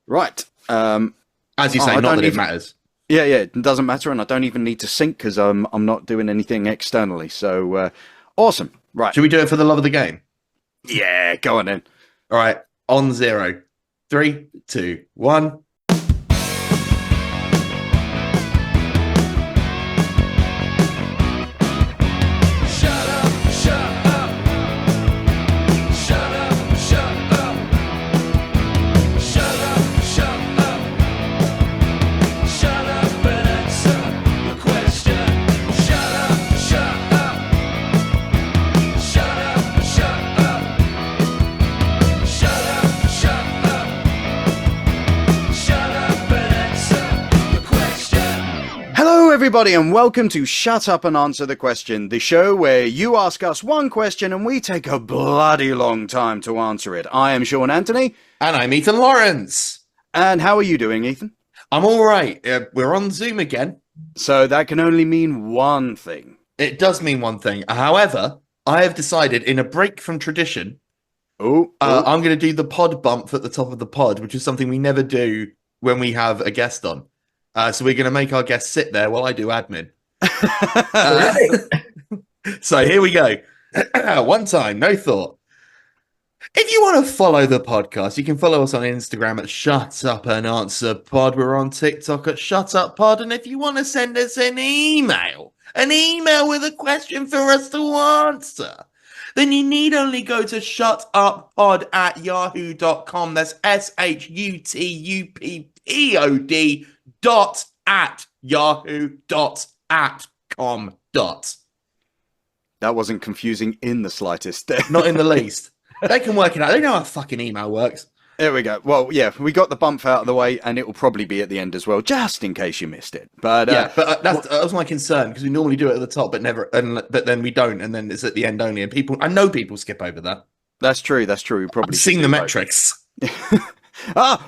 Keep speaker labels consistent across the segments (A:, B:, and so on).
A: Right.
B: As you say, not that it matters.
A: Yeah, it doesn't matter, and I don't even need to sync because I'm not doing anything externally. So awesome. Right.
B: Should we do it for the love of the game?
A: Yeah, go on then.
B: All right. On 0. 3, 2, 1.
A: Everybody, and welcome to Shut Up and Answer the Question, the show where you ask us one question and we take a bloody long time to answer it. I am Sean Antony.
B: And I'm Ethan Lawrence.
A: And how are you doing, Ethan?
B: I'm all right. We're on Zoom again.
A: So that can only mean one thing.
B: It does mean one thing. However, I have decided in a break from tradition, I'm going to do the pod bump at the top of the pod, which is something we never do when we have a guest on. So we're going to make our guests sit there while I do admin. So here we go. One time, no thought. If you want to follow the podcast, you can follow us on Instagram at Shut Up and Answer Pod. We're on TikTok at Shut Up Pod. And if you want to send us an email with a question for us to answer, then you need only go to shutuppod@yahoo.com. That's SHUTUPPOD @yahoo.com.
A: That wasn't confusing in the slightest.
B: Not in the least. They can work it out. They know how fucking email works.
A: There we go. Well, yeah, we got the bump out of the way, and it will probably be at the end as well, just in case you missed it. But
B: that was my concern, because we normally do it at the top, but then we don't, and then it's at the end only. And I know people skip over that.
A: That's true. We probably
B: I've seen the metrics.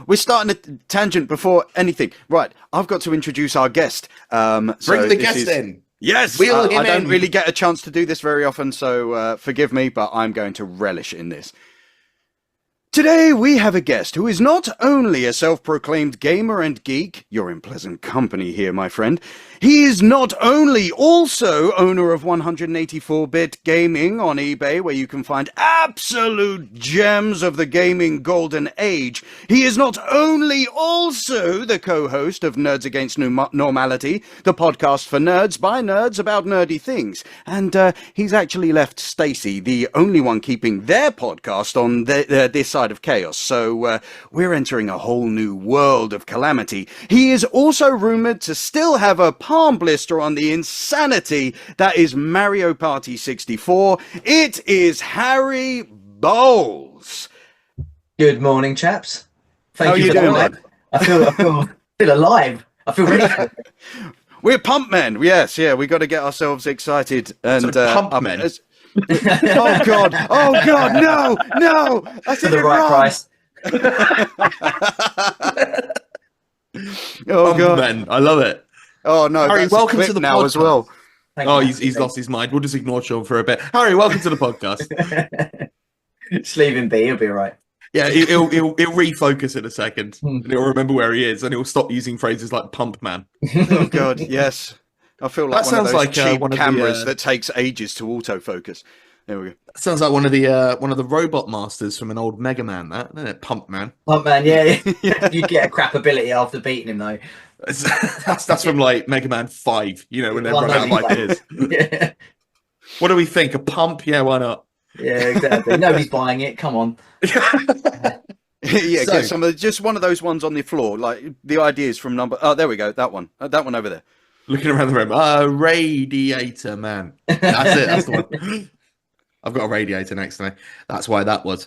A: We're starting a tangent before anything. Right, I've got to introduce our guest.
B: Bring the guest in.
A: Yes, I don't really get a chance to do this very often, so forgive me, but I'm going to relish in this. Today we have a guest who is not only a self-proclaimed gamer and geek, you're in pleasant company here, my friend, he is not only also owner of 184-bit gaming on eBay, where you can find absolute gems of the gaming golden age. He is not only also the co-host of Nerds Against Normality, the podcast for nerds by nerds about nerdy things. And he's actually left Stacey, the only one keeping their podcast on this side of chaos. So we're entering a whole new world of calamity. He is also rumored to still have a palm blister on the insanity that is Mario Party 64. It is Harry Bowles.
C: Good morning, chaps.
A: Thank you for doing?
C: I feel alive. I feel ready for it.
A: We're pump men. Yes, yeah. We got to get ourselves excited and
B: pump men.
A: Oh God! No! That's
C: for the right price.
A: Oh God!
B: Man, I love it.
A: Oh no!
B: Harry, welcome to the
A: now
B: podcast.
A: As well.
B: He's lost his mind. We'll just ignore Sean for a bit. Harry, welcome to the podcast.
C: Just leave him be. He'll be all right.
B: Yeah, he'll refocus in a second, and he'll remember where he is, and he'll stop using phrases like "pump man."
A: Oh God! Yes. I feel like
B: that
A: one of
B: sounds
A: those
B: like
A: cheap
B: one of
A: cameras
B: the,
A: that takes ages to autofocus. There we go.
B: That sounds like one of the robot masters from an old Mega Man, doesn't it? Pump Man.
C: Pump Man, yeah. You get a crap ability after beating him, though.
B: That's from like Mega Man 5, when they run out of ideas.
C: Yeah.
B: What do we think? A pump? Yeah, why not?
C: Yeah, exactly. Nobody's buying it. Come on.
A: Yeah, get just one of those ones on the floor. Like the ideas from number. Oh, there we go. That one over there.
B: Looking around the room. Radiator Man. That's it. That's the one. I've got a radiator next to me. That's why that was.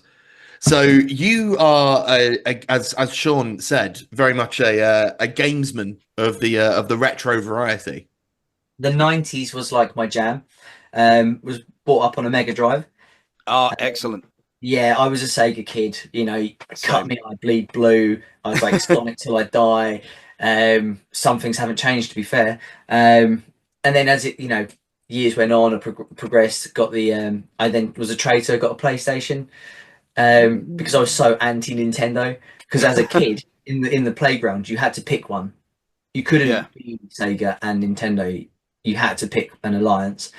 B: So you are, as Sean said, very much a gamesman of the retro variety.
C: The 90s was like my jam. Was brought up on a Mega Drive.
A: Oh, excellent.
C: Yeah, I was a Sega kid. Cut me, I bleed blue. I was like Sonic till I die. Some things haven't changed, to be fair. And then as it, years went on and progressed, got the I then was a traitor, got a PlayStation because I was so anti Nintendo. Because as a kid, in the playground, you had to pick one. You couldn't be Sega and Nintendo. You had to pick an alliance.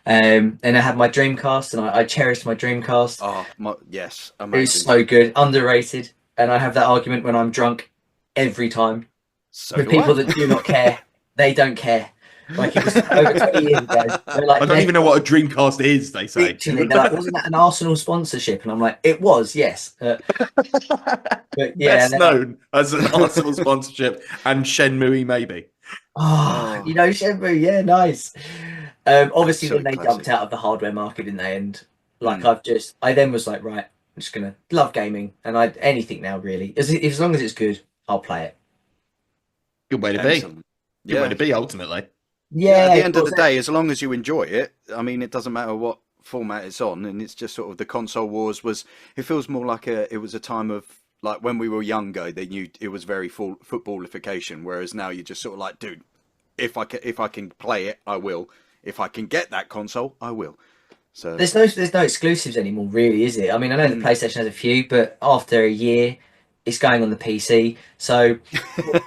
C: And I had my Dreamcast, and I cherished my Dreamcast.
A: Oh, yes, amazing.
C: It was so good, underrated. And I have that argument when I'm drunk every time.
A: So
C: with people that do not care. They don't care. Like, it was over 20 years ago. Like,
B: I don't even know what a Dreamcast is, they say.
C: Literally, they're like, wasn't that an Arsenal sponsorship? And I'm like, it was, yes. But yeah,
B: best known as an Arsenal sponsorship, and Shenmue maybe.
C: Oh, you know, Shenmue, yeah, nice. Obviously,
A: So
C: then they
A: classic.
C: jumped out of the hardware market, didn't they? And like, I then was like, right, I'm just gonna love gaming, and anything now really. As long as it's good, I'll play it.
B: Good way to
A: Excellent.
B: be. Good way to be, ultimately.
C: Yeah.
A: At the end of the day, as long as you enjoy it, I mean, it doesn't matter what format it's on, and it's just sort of the console wars it feels more like it was a time of, like, when we were younger, they knew it was very full footballification, whereas now you're just sort of like, dude, if I can play it, I will. If I can get that console, I will. So
C: there's no exclusives anymore, really, is it? I mean, I know the PlayStation has a few, but after a year, it's going on the PC. So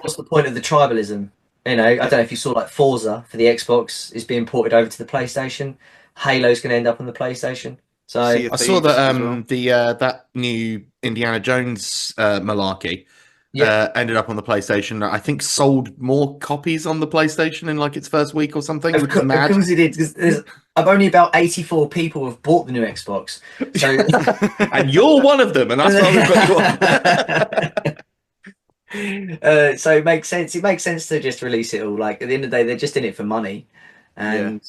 C: what's the point of the tribalism? You know, I don't know if you saw, like, Forza for the Xbox is being ported over to the PlayStation. Halo's going to end up on the PlayStation. So
A: Sea of
B: I saw
A: Thieves
B: that
A: as well.
B: that new Indiana Jones malarkey ended up on the PlayStation. I think sold more copies on the PlayStation in like its first week or something.
C: Of course it did, because I've only about 84 people have bought the new Xbox. So
B: and you're one of them, and that's why we've got you on.
C: So it makes sense. It makes sense to just release it all. Like, at the end of the day, they're just in it for money, and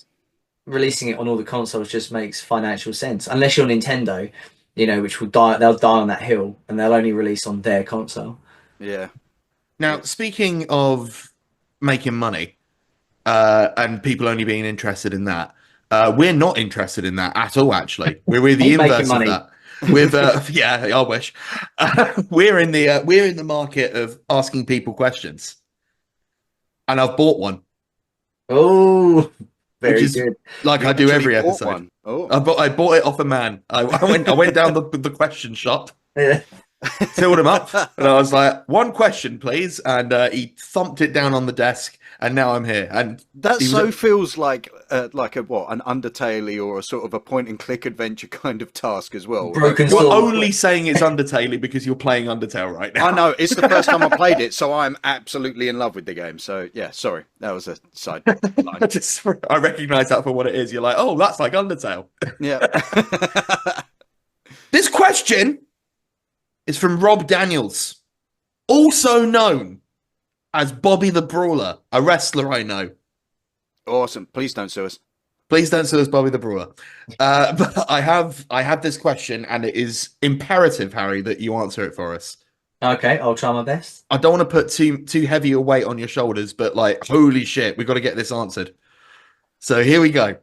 C: releasing it on all the consoles just makes financial sense. Unless you're Nintendo, you know, which will die. They'll die on that hill, and they'll only release on their console.
A: Yeah.
B: Now, speaking of making money, and people only being interested in that, we're not interested in that at all. Actually, we're the inverse of that. With yeah, I wish. We're in the market of asking people questions, and I've bought one.
C: Oh, very good.
B: Like I do every episode.
A: One. Oh.
B: I bought it off a man. I went down the question shop, filled him up, and I was like, "One question, please." And he thumped it down on the desk, and now I'm here. And
A: that feels like an Undertale or a sort of a point and click adventure kind of task as well.
C: Broken
B: You're
C: sword.
B: only saying it's Undertale because you're playing Undertale right now.
A: I know, it's the first time I played it, so I'm absolutely in love with the game. So yeah, sorry, that was a side line.
B: I recognise that for what it is. You're like, oh, that's like Undertale.
A: Yeah.
B: This question is from Rob Daniels, also known as Bobby the Brawler, a wrestler I know.
A: Awesome. Please don't sue us.
B: Please don't sue us, Bobby the Brawler. But I have this question, and it is imperative, Harry, that you answer it for us.
C: Okay, I'll try my best.
B: I don't want to put too heavy a weight on your shoulders, but like, holy shit, we've got to get this answered. So here we go.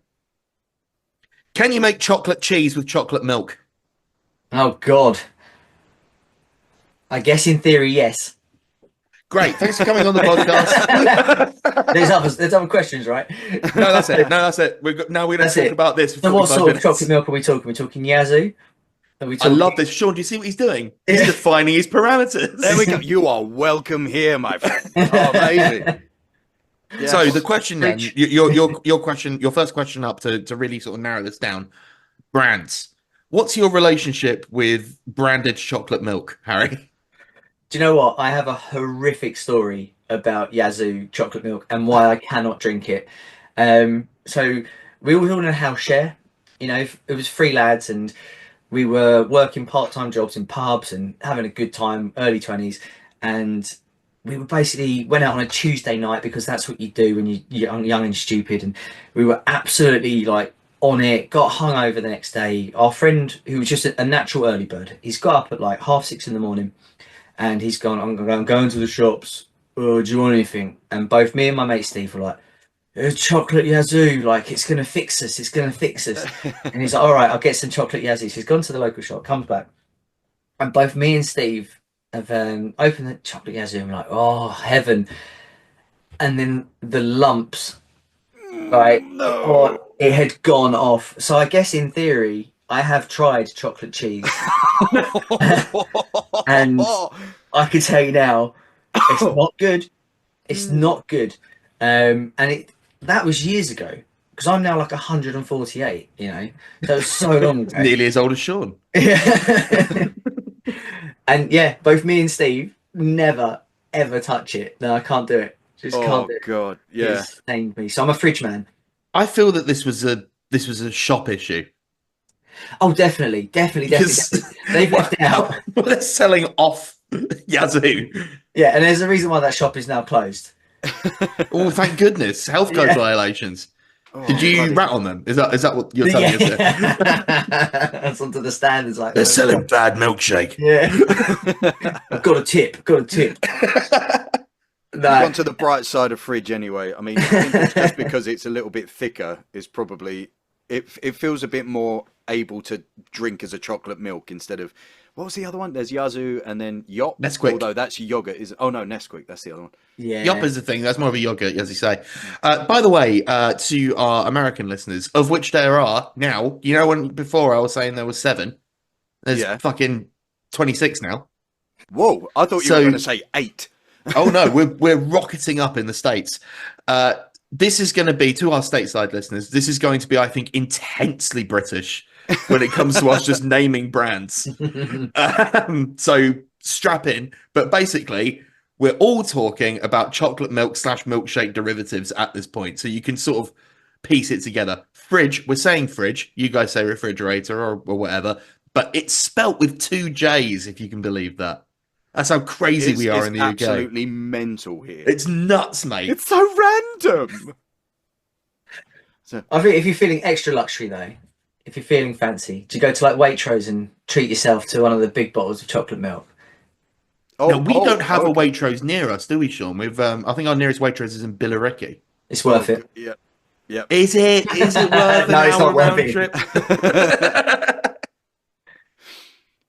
B: Can you make chocolate cheese with chocolate milk?
C: Oh, God. I guess in theory, yes.
B: Great. Thanks for coming on the podcast.
C: There's other questions, right?
B: No, that's it. We're going to talk about this.
C: So what sort of chocolate milk are we talking? We're talking Yazoo?
B: I love this. Sean, do you see what he's doing? He's defining his parameters.
A: There we go. You are welcome here, my friend. Oh, amazing. Yes.
B: So the question then, your first question up to really sort of narrow this down. Brands. What's your relationship with branded chocolate milk, Harry?
C: Do you know what? I have a horrific story about Yazoo chocolate milk and why I cannot drink it. So we all in a house share. You know, it was 3 lads, and we were working part-time jobs in pubs and having a good time, early 20s. And we were basically went out on a Tuesday night, because that's what you do when you're young and stupid. And we were absolutely like on it, got hungover the next day. Our friend, who was just a natural early bird, he's got up at like 6:30 in the morning, and he's gone, I'm going to the shops. Oh, do you want anything? And both me and my mate Steve were like, chocolate Yazoo, like, it's going to fix us. It's going to fix us. And he's like, all right, I'll get some chocolate Yazoo. So he's gone to the local shop, comes back. And both me and Steve have opened the chocolate Yazoo, and we're like, oh, heaven. And then the lumps, right?
A: No.
C: Oh, it had gone off. So I guess in theory, I have tried chocolate cheese. And I can tell you now, It's not good. It's not good. And that was years ago, because I'm now like 148, you know, so it's so long ago.
B: Nearly as old as Sean.
C: Yeah. And yeah, both me and Steve never ever touch it. No, I can't do it. Just can't do it.
A: Oh god, yeah.
C: It's stained me. So I'm a fridge man.
B: I feel that this was a shop issue.
C: Oh, definitely. They've left it out.
B: They're selling off Yazoo.
C: Yeah, and there's a reason why that shop is now closed.
B: Oh, thank goodness! Health code violations.
A: Oh,
B: Did you
A: bloody-
B: rat on them? Is that what you're telling us? There?
C: That's onto the standards. Like
B: They're selling bad milkshake.
C: Yeah. I've got a tip.
A: You've gone to the bright side of fridge anyway. I mean, I think it's just because it's a little bit thicker is probably it feels a bit more able to drink as a chocolate milk instead of what was the other one? There's Yazoo and then Yop.
B: Nesquik.
A: Although that's yogurt, is oh no, Nesquik, that's the other one.
C: Yeah.
B: Yop is the thing. That's more of a yogurt, as you say. By the way, to our American listeners, of which there are now, you know, when before I was saying there was 7, there's fucking 26 now.
A: Whoa, I thought you were going to say 8.
B: Oh no, we're rocketing up in the States. This is going to be, to our stateside listeners, this is going to be, I think, intensely British when it comes to us just naming brands. So strap in. But basically, we're all talking about chocolate milk / milkshake derivatives at this point. So you can sort of piece it together. Fridge, we're saying fridge. You guys say refrigerator or whatever. But it's spelt with 2 J's, if you can believe that. That's how crazy we are in the UK.
A: It's absolutely mental here.
B: It's nuts, mate.
A: It's so random.
C: I think if you're feeling extra luxury though, if you're feeling fancy, do you go to like Waitrose and treat yourself to one of the big bottles of chocolate milk?
B: No, we don't have a Waitrose near us, do we, Sean? We've I think our nearest Waitrose is in Billericay.
C: It's worth it.
A: Yeah. Yeah.
B: Is it worth
C: No,
B: an
C: it's
B: hour
C: not worth
B: round
C: it.
B: trip?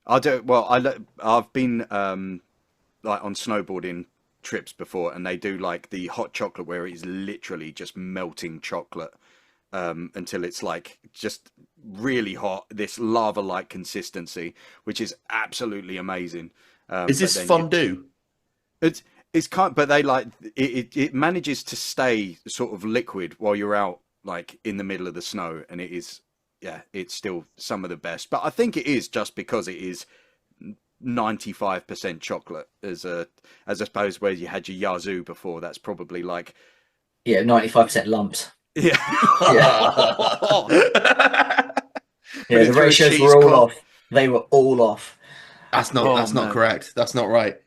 A: I do. Well, I've been like on snowboarding trips before, and they do like the hot chocolate where it is literally just melting chocolate until it's like just really hot, this lava-like consistency, which is absolutely amazing.
B: Is this fondue?
A: It's kind, but they like it manages to stay sort of liquid while you're out like in the middle of the snow, and it is. Yeah, it's still some of the best, but I think it is just because it is 95% chocolate as opposed where you had your Yazoo before. That's probably like
C: 95% lumps.
A: Yeah,
C: The ratios were all off. They were all off.
B: That's not correct. That's not right.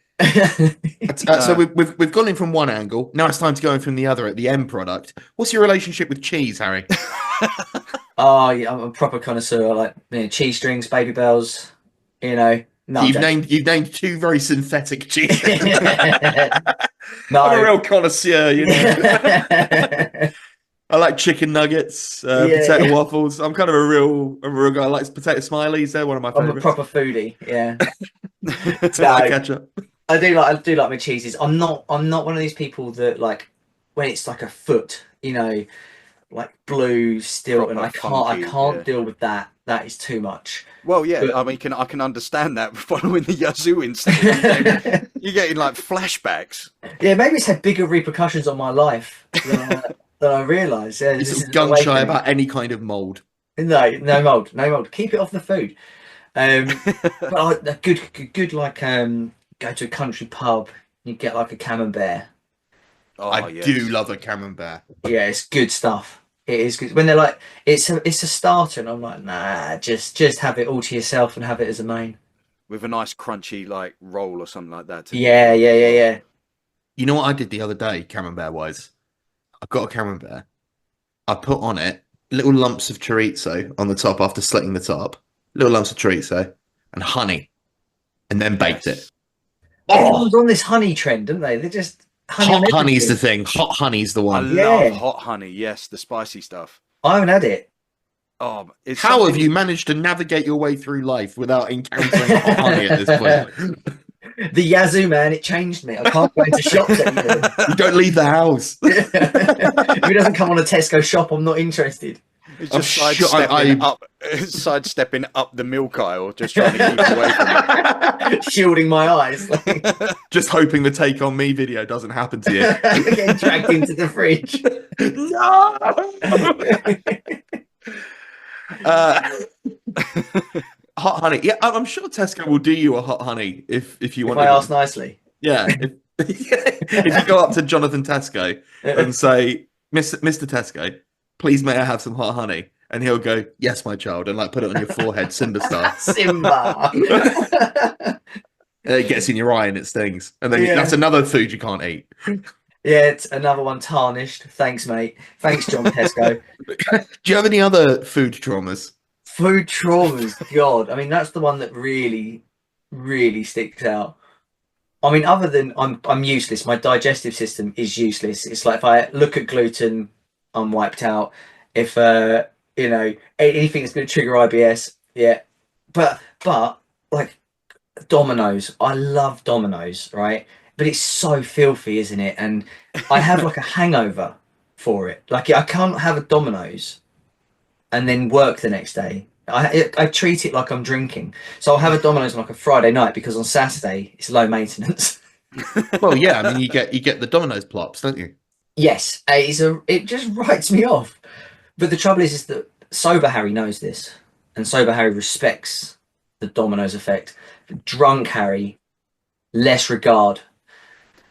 B: So we've gone in from one angle. Now it's time to go in from the other at the end product. What's your relationship with cheese, Harry?
C: Oh, yeah, I'm a proper connoisseur. I like cheese strings, baby bells. You know, no,
B: you've named 2 very synthetic cheese.
C: No,
B: I'm a real connoisseur. You know, I like chicken nuggets, potato waffles. I'm kind of a real guy. I like potato smileys. They're one of my favorites.
C: I'm a proper foodie. Yeah.
B: Tomato ketchup.
C: I do like my cheeses. I'm not one of these people that like when it's like a foot, you know, like blue still, and I can't deal with that. That is too much.
A: Well, yeah, but, I mean, I can understand that following the Yazoo incident. You're getting like flashbacks.
C: Yeah, maybe it's had bigger repercussions on my life than I realised. Yeah,
B: you're gun shy about any kind of mould.
C: No mould. Keep it off the food. But a good like go to a country pub, you get like a camembert.
B: Oh, I do love a camembert.
C: Yeah, it's good stuff. It is good. When they're like, it's a starter, and I'm like, nah, just have it all to yourself and have it as a main.
A: With a nice crunchy like roll or something like that.
C: Yeah.
B: You know what I did the other day, camembert wise? I got a camembert. I put on it little lumps of chorizo on the top after slitting the top. Little lumps of chorizo and honey, and then baked it.
C: Everyone's on this honey trend, don't they? They're just
B: hot honey's the thing. Hot honey's the one.
A: I love hot honey. Yes, the spicy stuff.
C: I haven't had it.
A: Oh,
B: how have you managed to navigate your way through life without encountering hot honey at this point?
C: The Yazoo, man, it changed me. I can't go into shops anymore.
B: You don't leave the house.
C: If it doesn't come on a Tesco shop, I'm not interested.
A: He's
B: I'm
A: just
B: sure
A: sidestepping up the milk aisle, just trying to keep away from it.
C: Shielding my eyes.
B: Just hoping the Take On Me video doesn't happen to you.
C: Getting dragged into the fridge.
B: No! Hot honey. Yeah, I'm sure Tesco will do you a hot honey if you want.
C: If I ask nicely.
B: Yeah. If you go up to Jonathan Tesco and say, Mr. Tesco, please may I have some hot honey? And he'll go, yes, my child, and like put it on your forehead, Simba style.
C: Simba.
B: It gets in your eye and it stings. And then that's another food you can't eat.
C: Yeah, it's another one tarnished. Thanks, mate. Thanks, John Tesco.
B: Do you have any other food traumas?
C: Food traumas, God. I mean, that's the one that really, really sticks out. I mean, other than I'm useless. My digestive system is useless. It's like if I look at gluten, I'm wiped out. If anything that's going to trigger IBS, yeah. But like Domino's, I love Domino's, right? But it's so filthy, isn't it? And I have like a hangover for it. Like I can't have a Domino's and then work the next day. I treat it like I'm drinking. So I'll have a Domino's on like a Friday night because on Saturday it's low maintenance.
B: Well, yeah, I mean you get the Domino's plops, don't you?
C: Yes, it just writes me off. But the trouble is that sober Harry knows this, and sober Harry respects the Domino's effect. But drunk Harry, less regard.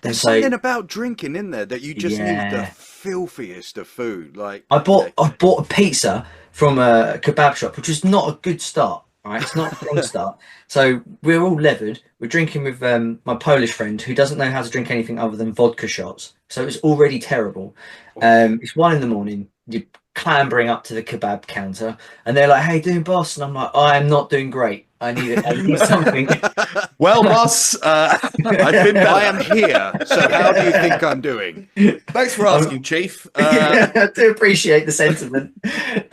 A: There's something about drinking in there that you just need the filthiest of food. Like
C: I bought a pizza from a kebab shop, which was not a good start. Right, it's not a strong start. So we're all leathered. We're drinking with my Polish friend who doesn't know how to drink anything other than vodka shots. So it's already terrible. It's 1 a.m. You're clambering up to the kebab counter, and they're like, "Hey, doing, boss?" And I'm like, "I'm not doing great. I need something."
B: Well, boss, I've been better.
A: I am here. So how do you think I'm doing?
B: Thanks for asking, Chief.
C: I do appreciate the sentiment.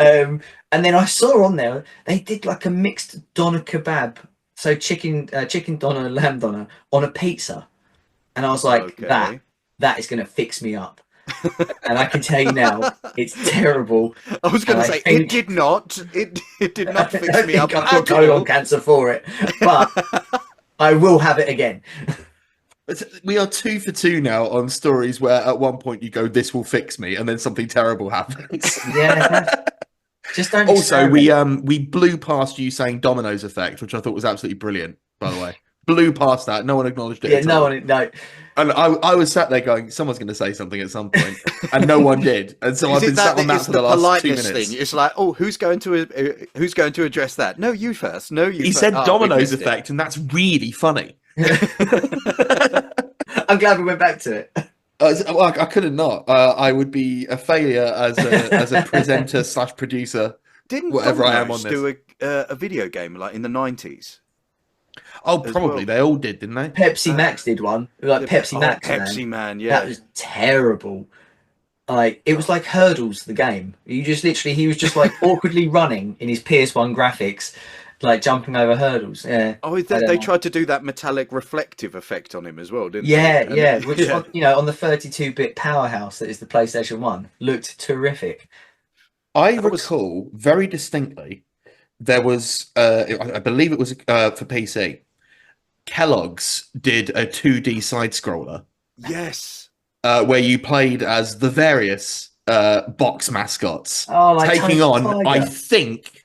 C: And then I saw on there they did like a mixed doner kebab, so chicken doner, lamb doner on a pizza, and I was like, that is going to fix me up. And I can tell you now, it's terrible.
A: I was going to say it did not. It did not fix me up.
C: I've got colon cancer for it, but I will have it again.
B: We are 2 for 2 now on stories where at one point you go, "This will fix me," and then something terrible happens.
C: Yeah. Just don't.
B: Also, we blew past you saying Domino's effect, which I thought was absolutely brilliant. By the way, blew past that. No one acknowledged it.
C: Yeah, no.
B: And I was sat there going, someone's going to say something at some point, and no one did. And so I've been sat on that for the last 2 minutes.
A: Thing. It's like, oh, who's going to address that? No, you first. No, you.
B: He
A: first.
B: said Domino's effect, and that's really funny.
C: I'm glad we went back to it.
B: I could have not. I would be a failure as a presenter / producer.
A: Didn't
B: whatever
A: Dominos
B: I am on this.
A: do a video game like in the 90s?
B: Oh, probably
A: well.
B: They all did, didn't they?
C: Pepsi Max did one, like Pepsi Max.
A: Pepsi Man, yeah,
C: that was terrible. Like it was like Hurdles, the game. He was just like awkwardly running in his PS1 graphics, like jumping over hurdles. Yeah.
A: Oh, they tried to do that metallic reflective effect on him as well, didn't
C: they?
A: Yeah.
C: Which on the 32-bit powerhouse that is the PlayStation 1 looked terrific.
B: I recall very distinctly there was, I believe it was for PC. Kellogg's did a 2D side scroller.
A: Yes.
B: Where you played as the various box mascots, taking on, I think,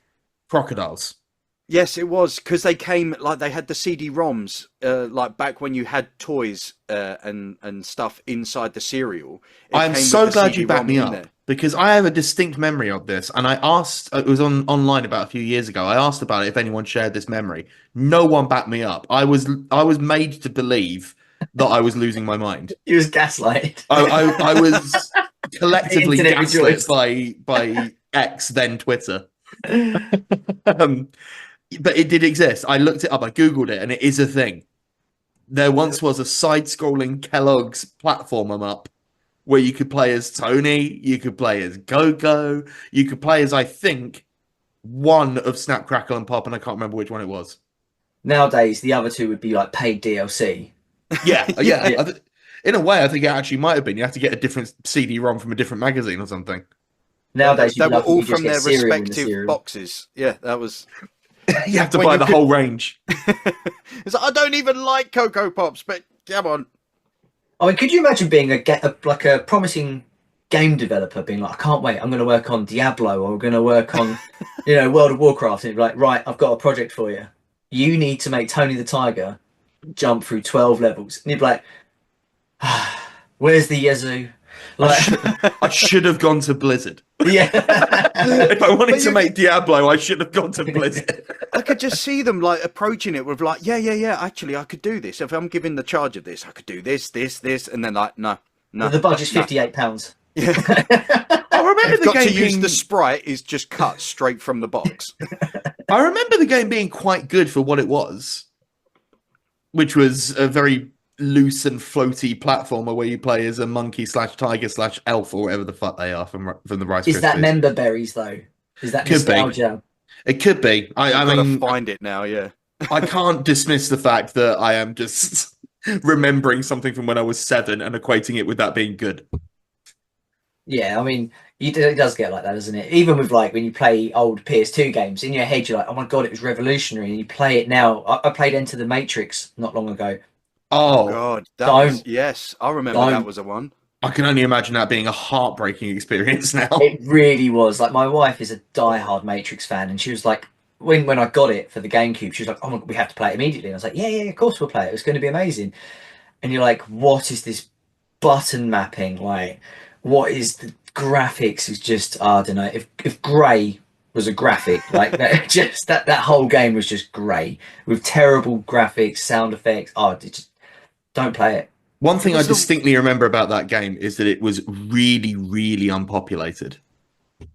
B: crocodiles.
A: Yes, it was because they came like they had the CD-ROMs, like back when you had toys and stuff inside the cereal.
B: I'm so glad you backed me up because I have a distinct memory of this, and I asked. It was online about a few years ago. I asked about it if anyone shared this memory. No one backed me up. I was made to believe that I was losing my mind.
C: You was gaslighted.
B: I was collectively gaslit by X, then Twitter. But it did exist. I looked it up. I Googled it, and it is a thing. There once was a side-scrolling Kellogg's platform up where you could play as Tony, you could play as Go-Go, you could play as, I think, one of Snap, Crackle, and Pop, and I can't remember which one it was.
C: Nowadays, the other two would be like paid DLC.
B: Yeah. In a way, I think it actually might have been. You have to get a different CD-ROM from a different magazine or something.
C: Nowadays,
A: They
C: you'd be
A: were
C: lucky
A: all
C: if you just
A: from
C: get
A: their
C: cereal in the
A: respective
C: cereal.
A: boxes. Yeah, that was.
B: You have to
A: When
B: buy
A: you
B: the
A: could-
B: whole range.
A: It's like, I don't even like Cocoa Pops, but come on.
C: I mean, could you imagine being like a promising game developer, being like, I can't wait, I'm going to work on Diablo, or I'm going to work on, World of Warcraft, and you'd be like, right, I've got a project for you. You need to make Tony the Tiger jump through 12 levels, and you'd be like, where's the Yazoo?
B: I should have gone to Blizzard.
C: Yeah.
B: If I wanted
A: But
B: to
A: you-
B: make Diablo, I should have gone to Blizzard.
A: I could just see them like approaching it with like, yeah. Actually, I could do this if I'm given the charge of this. I could do this, and then like, no.
C: The budget's £58.
B: I remember
A: You've
B: the
A: got
B: game
A: to use
B: being,
A: the sprite is just cut straight from the box.
B: I remember the game being quite good for what it was, which was a very loose and floaty platformer where you play as a monkey / tiger / elf or whatever the fuck they are from the Rice
C: Is that
B: Krispies.
C: member berries, though? Is that
B: Could be.
C: nostalgia?
B: It could be. I
A: I've got to
B: mean,
A: find it now. Yeah.
B: I can't dismiss the fact that I am just remembering something from when I was 7 and equating it with that being good.
C: Yeah, I mean, it does get like that, doesn't it? Even with like when you play old PS2 games, in your head you're like, oh my god, it was revolutionary. And you play it now. I played Enter the Matrix not long ago.
B: Oh,
A: God,
C: Don't.
A: yes, I remember
C: Don't.
A: that was a one.
B: I can only imagine that being a heartbreaking experience now.
C: It really was. Like, my wife is a diehard Matrix fan, and she was like, when I got it for the GameCube, she was like, oh my god, we have to play it immediately. And I was like, yeah, of course we'll play it. It's going to be amazing. And you're like, what is this button mapping? Like, what is the graphics? Is just, I don't know. If grey was a graphic, like that, just that whole game was just grey with terrible graphics, sound effects. Just don't play it.
B: One thing I
A: was the-
B: distinctly remember about that game is that it was really, really unpopulated.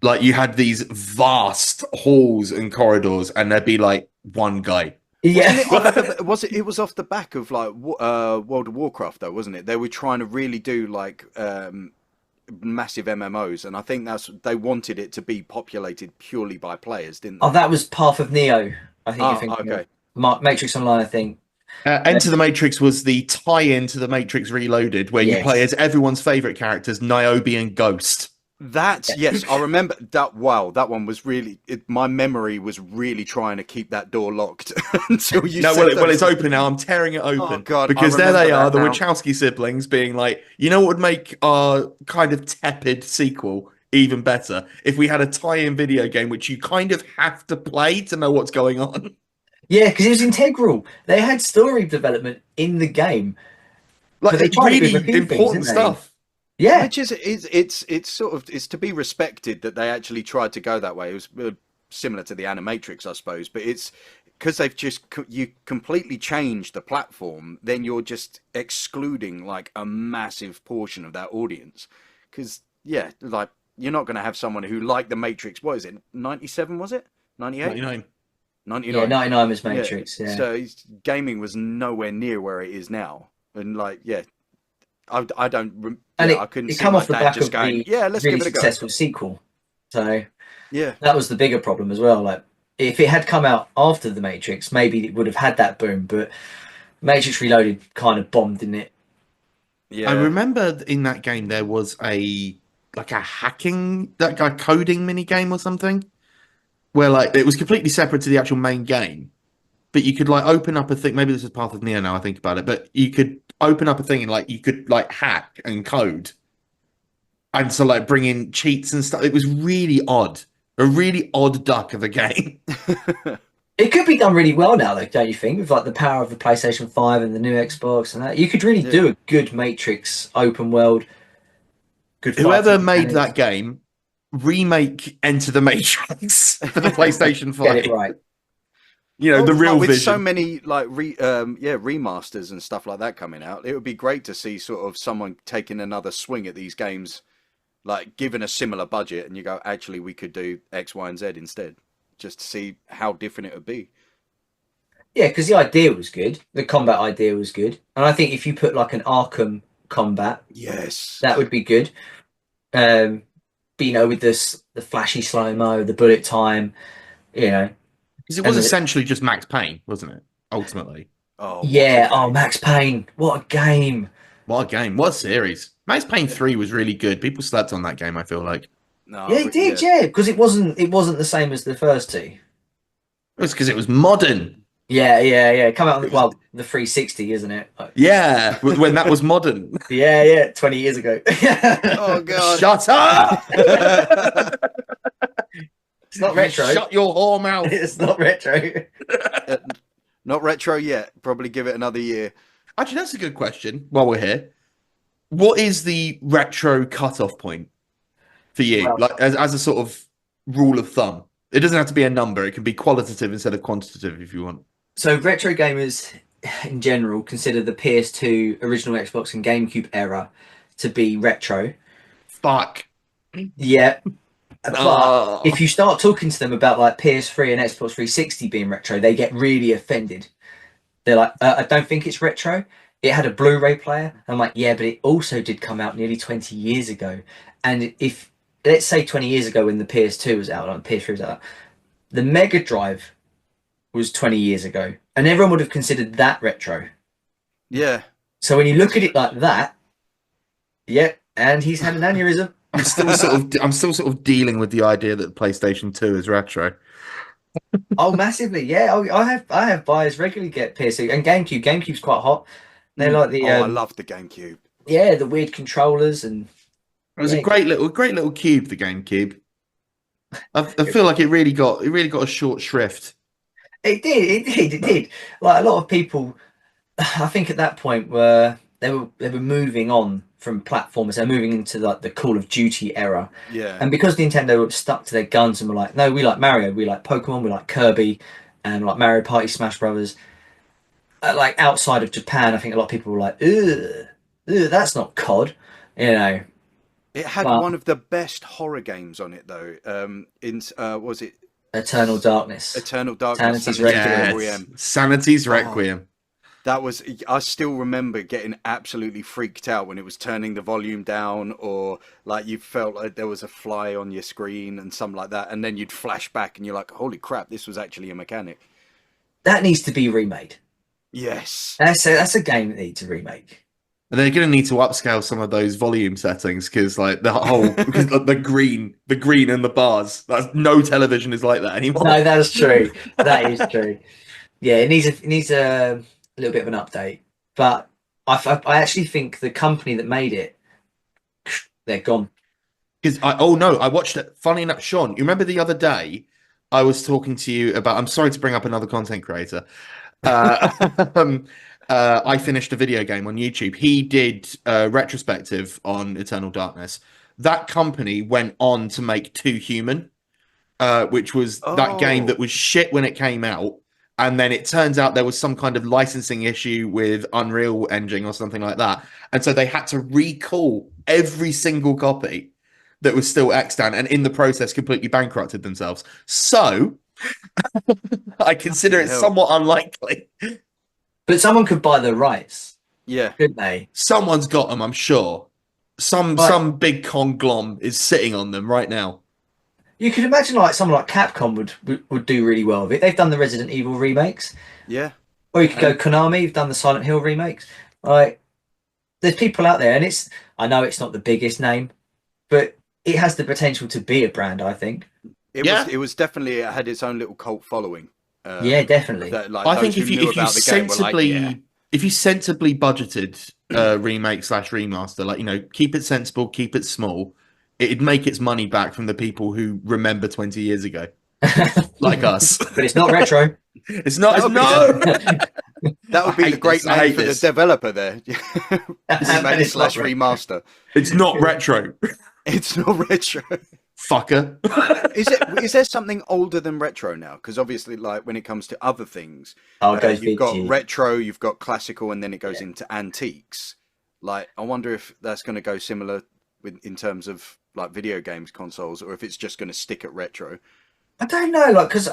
B: Like, you had these vast halls and corridors, and there'd be like one guy.
C: Yeah.
A: It was off the back of like World of Warcraft though, wasn't it? They were trying to really do like massive MMOs, and I think they wanted it to be populated purely by players, didn't they?
C: Oh, that was Path of Neo. I think you're thinking.
A: Okay.
C: Matrix Online, I think.
B: Enter the Matrix was the tie-in to the Matrix Reloaded, where you
C: Yes.
B: play as everyone's favorite characters, Niobe and Ghost.
A: Yes, I remember that. Wow, that one was really. My memory was really trying to keep that door locked until you.
B: No,
A: said
B: well,
A: those-
B: it's open now. I'm tearing it open.
A: Oh, God, I
B: because there they
A: remember
B: are, the
A: that now.
B: Wachowski siblings, being like, you know what would make our kind of tepid sequel even better? If we had a tie-in video game, which you kind of have to play to know what's going on.
C: Yeah, because it was integral. They had story development in the game.
B: Like,
C: But they
B: it's
C: tried to do
B: really
C: repeat things,
B: important
C: didn't they?
B: stuff.
C: Yeah.
A: Which is it's sort of it's to be respected that they actually tried to go that way. It was similar to the Animatrix, I suppose, but it's because they've just you completely changed the platform. Then you're just excluding like a massive portion of that audience. Because like you're not going to have someone who liked the Matrix. What is it? 97 was it? 98?
B: 99.
A: 99.
C: Yeah, 99 was Matrix. Yeah.
A: So gaming was nowhere near where it is now, and like I don't.
C: And
A: I couldn't
C: it
A: see
C: come
A: my
C: off the
A: dad
C: back
A: just
C: of
A: going,
C: the
A: yeah, let's
C: really
A: give it a go.
C: successful sequel. So
A: Yeah,
C: that was the bigger problem as well. Like, if it had come out after the Matrix, maybe it would have had that boom. But Matrix Reloaded kind of bombed, didn't it?
A: yeah.
B: I remember in that game there was a coding mini game or something, where like it was completely separate to the actual main game, but you could like open up a thing. Maybe this is Path of Neo now I think about it, but you could open up a thing and like you could like hack and code, and so like bring in cheats and stuff. It was really odd, a really odd duck of a game.
C: It could be done really well now, though, don't you think? With like the power of the PlayStation 5 and the new Xbox and that, you could really do a good Matrix open world. Good.
B: Whoever
C: fighting
B: made
C: mechanics.
B: that game, remake Enter the Matrix for the PlayStation 5.
C: Get it right.
B: You know, the real
A: with
B: vision.
A: so many like remasters and stuff like that coming out, it would be great to see sort of someone taking another swing at these games, like given a similar budget, and you go, actually, we could do X, Y, and Z instead, just to see how different it would be.
C: Yeah, because the idea was good. The combat idea was good, and I think if you put like an Arkham combat,
A: Yes,
C: that would be good. But with the flashy slow mo, the bullet time,
B: Because it was
C: And
B: essentially just Max Payne, wasn't it? Ultimately.
A: oh what
C: yeah.
A: a
C: Oh,
A: game.
C: Max Payne, what a game!
B: What a game. What a series. Max Payne 3 was really good. People slept on that game, I feel like.
A: No,
C: Yeah, it did. Yeah, because it wasn't the same as the first two.
B: It was because it was modern.
C: Yeah. Come out on the 360, isn't it?
B: Yeah, when that was modern.
C: Yeah, 20 years ago.
A: Oh god!
B: Shut up!
C: It's not retro.
B: Shut your whore mouth.
C: It's not retro.
A: Not retro yet. Probably give it another year.
B: Actually, that's a good question. While we're here, what is the retro cutoff point for you?
C: Well,
B: Like as a sort of rule of thumb. It doesn't have to be a number. It can be qualitative instead of quantitative if you want.
C: so retro gamers in general consider the PS2, original Xbox, and GameCube era to be retro.
B: Fuck.
C: Yeah. But
B: Oh.
C: if you start talking to them about like PS3 and Xbox 360 being retro, they get really offended. They're like, I don't think it's retro. It had a Blu-ray player. I'm like, yeah, but it also did come out nearly 20 years ago. And if, let's say 20 years ago when the PS2 was out, like the PS3 was out, the Mega Drive was 20 years ago. And everyone would have considered that retro.
A: Yeah.
C: So when you look at it like that, yep, and he's had an aneurysm.
B: I'm still sort of dealing with the idea that the PlayStation 2 is retro.
C: Oh, massively, yeah. I have buyers regularly get PS2 and GameCube. GameCube's quite hot. They like the
A: I love the GameCube.
C: yeah, the weird controllers and
B: It was a great little cube, the GameCube. I feel like it really got a short shrift.
C: it did. Like a lot of people, I think at that point they were moving on from platformers. They're moving into like the Call of Duty era.
A: Yeah.
C: And because Nintendo were stuck to their guns and were like, no, we like Mario, we like Pokemon, we like Kirby, and like Mario Party, Smash Brothers. Like outside of Japan, I think a lot of people were like, ugh, that's not COD, you know.
A: It had one of the best horror games on it though. Was it
C: Eternal Darkness?
A: Eternal Darkness.
C: Sanity's
A: Requiem.
B: Yes. Sanity's Requiem.
A: That was. I still remember getting absolutely freaked out when it was turning the volume down, or like you felt like there was a fly on your screen and something like that, and then you'd flash back and you're like, "Holy crap! This was actually a mechanic."
C: That needs to be remade.
A: Yes.
C: That's a game that needs a remake.
B: And they're going to need to upscale some of those volume settings because, like, the whole the green and the bars. That's no television is like that anymore.
C: No, that's true. That is true. Yeah, it needs a little bit of an update. But I actually think the company that made it, they're gone.
B: Because I watched it. Funny enough, Sean, you remember the other day I was talking to you about. I'm sorry to bring up another content creator. I finished a video game on YouTube. He did a retrospective on Eternal Darkness. That company went on to make Too Human, which was that game that was shit when it came out. And then it turns out there was some kind of licensing issue with Unreal Engine or something like that. And so they had to recall every single copy that was still extant, and in the process completely bankrupted themselves. So I consider it somewhat unlikely.
C: But someone could buy the rights.
A: Yeah.
C: Couldn't they?
B: Someone's got them, I'm sure. Some big conglom is sitting on them right now.
C: You could imagine like someone like Capcom would do really well with it. They've done the Resident Evil remakes.
A: Yeah.
C: Or you could go Konami, you've done the Silent Hill remakes. Like, there's people out there, and I know it's not the biggest name, but it has the potential to be a brand, I think.
A: It was definitely, it had its own little cult following.
C: Yeah, definitely.
B: I think if you sensibly budgeted remake / remaster, like, you know, keep it sensible, keep it small, it'd make its money back from the people who remember 20 years ago, like us.
C: But it's not retro.
B: It's not.
A: That would be the great name for the developer there. Remake / remaster.
B: It's not retro.
A: It's not retro.
B: Fucker.
A: Is there something older than retro now? Because obviously, like when it comes to other things, you've got retro, you've got classical, and then it goes into antiques. Like, I wonder if that's going to go similar in terms of like video games consoles, or if it's just going to stick at retro.
C: I don't know, like, because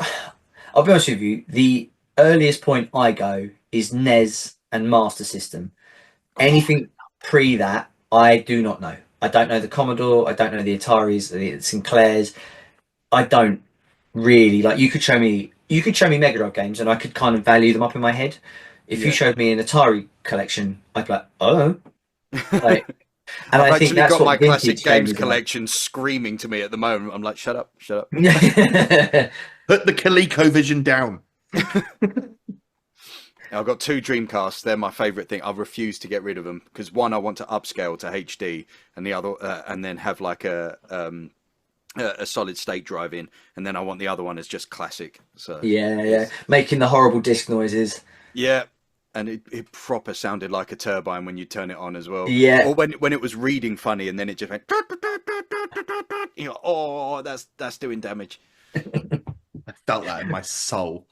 C: I'll be honest with you, the earliest point I go is NES and Master System. Anything pre that, I do not know. I don't know the Commodore. I don't know the Ataris, the Sinclairs. I don't really like. You could show me Mega Drive games, and I could kind of value them up in my head. If you showed me an Atari collection, I'd be like, oh, like, And
A: I've
C: I think
A: actually
C: that's
A: got my
C: what
A: classic
C: vintage
A: games
C: gamers are.
A: collection screaming to me at the moment. I'm like, shut up, shut up.
B: Put the ColecoVision down.
A: I've got 2 Dreamcasts. They're my favourite thing. I refuse to get rid of them because one, I want to upscale to HD, and the other, and then have like a solid state drive in, and then I want the other one as just classic. So
C: Yeah. Making the horrible disc noises.
A: yeah, and it proper sounded like a turbine when you turn it on as well.
C: Yeah.
A: Or when it was reading funny, and then it just went. You know, oh, that's doing damage.
B: I felt that in my soul.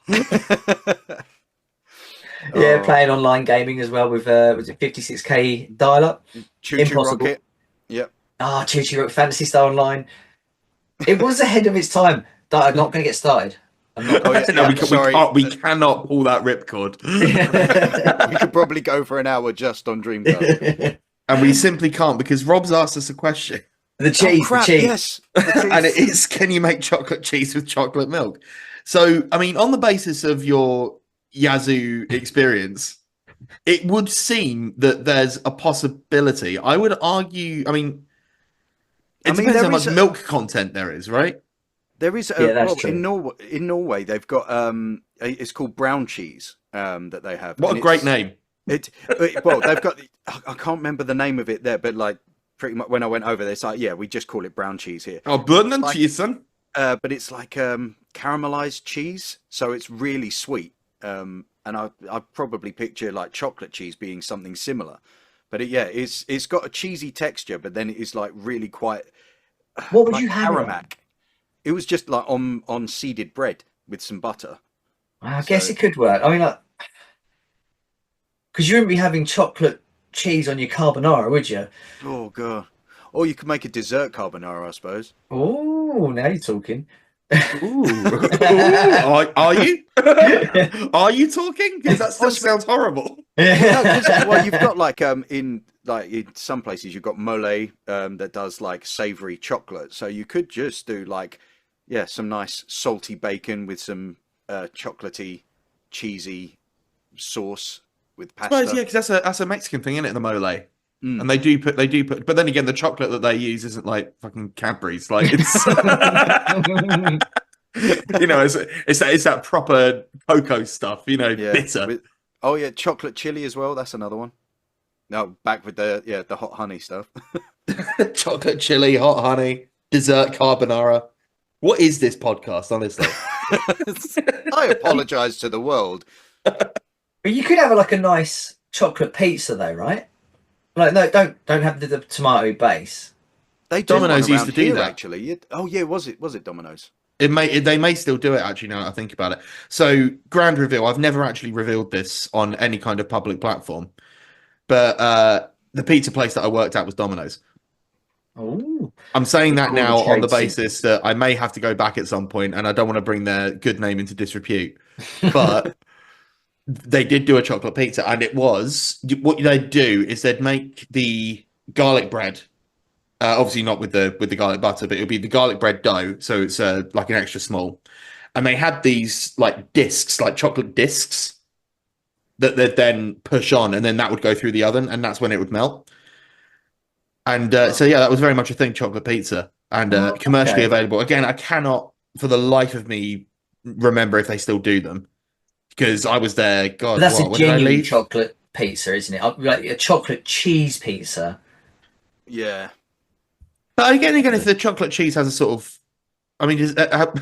C: Yeah,
A: Oh.
C: playing online gaming as well with was it 56K dial-up?
A: Choo
C: Impossible.
A: Rocket. Yep.
C: Ah, Choo Choo Rocket, Fantasy Star Online. It was ahead of its time. I'm not going to get started. I'm not.
A: Oh, yeah,
B: No,
A: sorry.
B: we cannot pull that ripcord.
A: We could probably go for an hour just on Dreamcast.
B: And we simply can't because Rob's asked us a question.
C: The cheese,
A: Oh, crap,
C: the cheese.
A: yes. The cheese.
B: And it is, can you make chocolate cheese with chocolate milk? So, I mean, on the basis of your Yazoo experience, it would seem that there's a possibility. I would argue, I mean, it depends
A: there
B: how much
A: is
B: milk content there is, right?
A: There is
C: Yeah, that's true.
A: in Norway they've got it's called brown cheese that they have.
B: What
A: And
B: a great name.
A: Well, they've got I can't remember the name of it there, but like pretty much when I went over there, it's like, yeah, we just call it brown cheese here.
B: Oh, blood and
A: Like-
B: cheese, son.
A: But it's like caramelized cheese, so it's really sweet. And I probably picture like chocolate cheese being something similar. But it's got a cheesy texture, but then it is like really quite
C: What would
A: like
C: you have?
A: Aramac. It was just like on seeded bread with some butter.
C: I guess
A: So-
C: it could work. I mean, like, because you wouldn't be having chocolate cheese on your carbonara, would you?
A: Oh god. Or you could make a dessert carbonara, I suppose.
C: Oh, now you're talking.
B: Ooh. Are you? Are you talking? Because that still sounds horrible.
A: No, 'cause, well, you've got like in some places you've got mole that does like savory chocolate. So you could just do like some nice salty bacon with some chocolatey, cheesy sauce with
B: I suppose,
A: pasta.
B: yeah, because that's a Mexican thing, isn't it? The mole,
A: Mm.
B: and they do put. But then again, the chocolate that they use isn't like fucking Cadbury's. Like it's, you know, it's that proper cocoa stuff. You know, bitter.
A: Oh yeah, chocolate chili as well. That's another one. No, back with the hot honey stuff.
B: Chocolate chili, hot honey, dessert carbonara. What is this podcast, honestly?
A: I apologise to the world.
C: But you could have like a nice chocolate pizza, though, right? Like, no, don't have the tomato base.
A: They do
B: Domino's
A: one
B: used
A: around
B: to do
A: here,
B: that.
A: actually. Oh yeah, was it Domino's?
B: They may still do it, actually, now that I think about it. So, grand reveal. I've never actually revealed this on any kind of public platform, but the pizza place that I worked at was Domino's.
C: Oh,
B: I'm saying that
C: Cool
B: now on the
C: trade
B: basis that I may have to go back at some point, and I don't want to bring their good name into disrepute. But they did do a chocolate pizza, and it was what they'd do is they'd make the garlic bread. Obviously not with the garlic butter, but it would be the garlic bread dough, so it's like an extra small. And they had these like discs, like chocolate discs, that they'd then push on, and then that would go through the oven, and that's when it would melt. And so yeah, that was very much a thing, chocolate pizza, and commercially available. Again, I cannot for the life of me remember if they still do them because I was there. God,
C: but that's
B: when
C: a
B: did I
C: genuine
B: leave?
C: chocolate pizza, isn't it? Like a chocolate cheese pizza.
A: Yeah.
B: But again, if the chocolate cheese has a sort of, I mean, are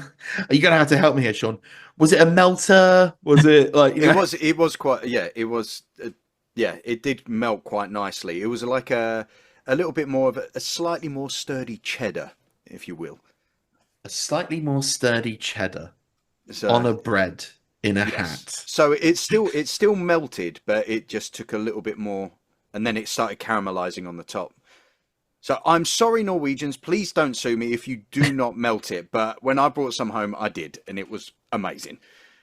B: you going to have to help me here, Sean? Was it a melter? Was it like
A: It was quite it was it did melt quite nicely. It was like a little bit more of a slightly more sturdy cheddar, if you will.
B: a slightly more sturdy cheddar
A: So,
B: on a bread in a
A: yes.
B: hat?
A: So it's still melted, but it just took a little bit more, and then it started caramelizing on the top. So I'm sorry, Norwegians, please don't sue me if you do not melt it. But when I brought some home, I did, and it was amazing.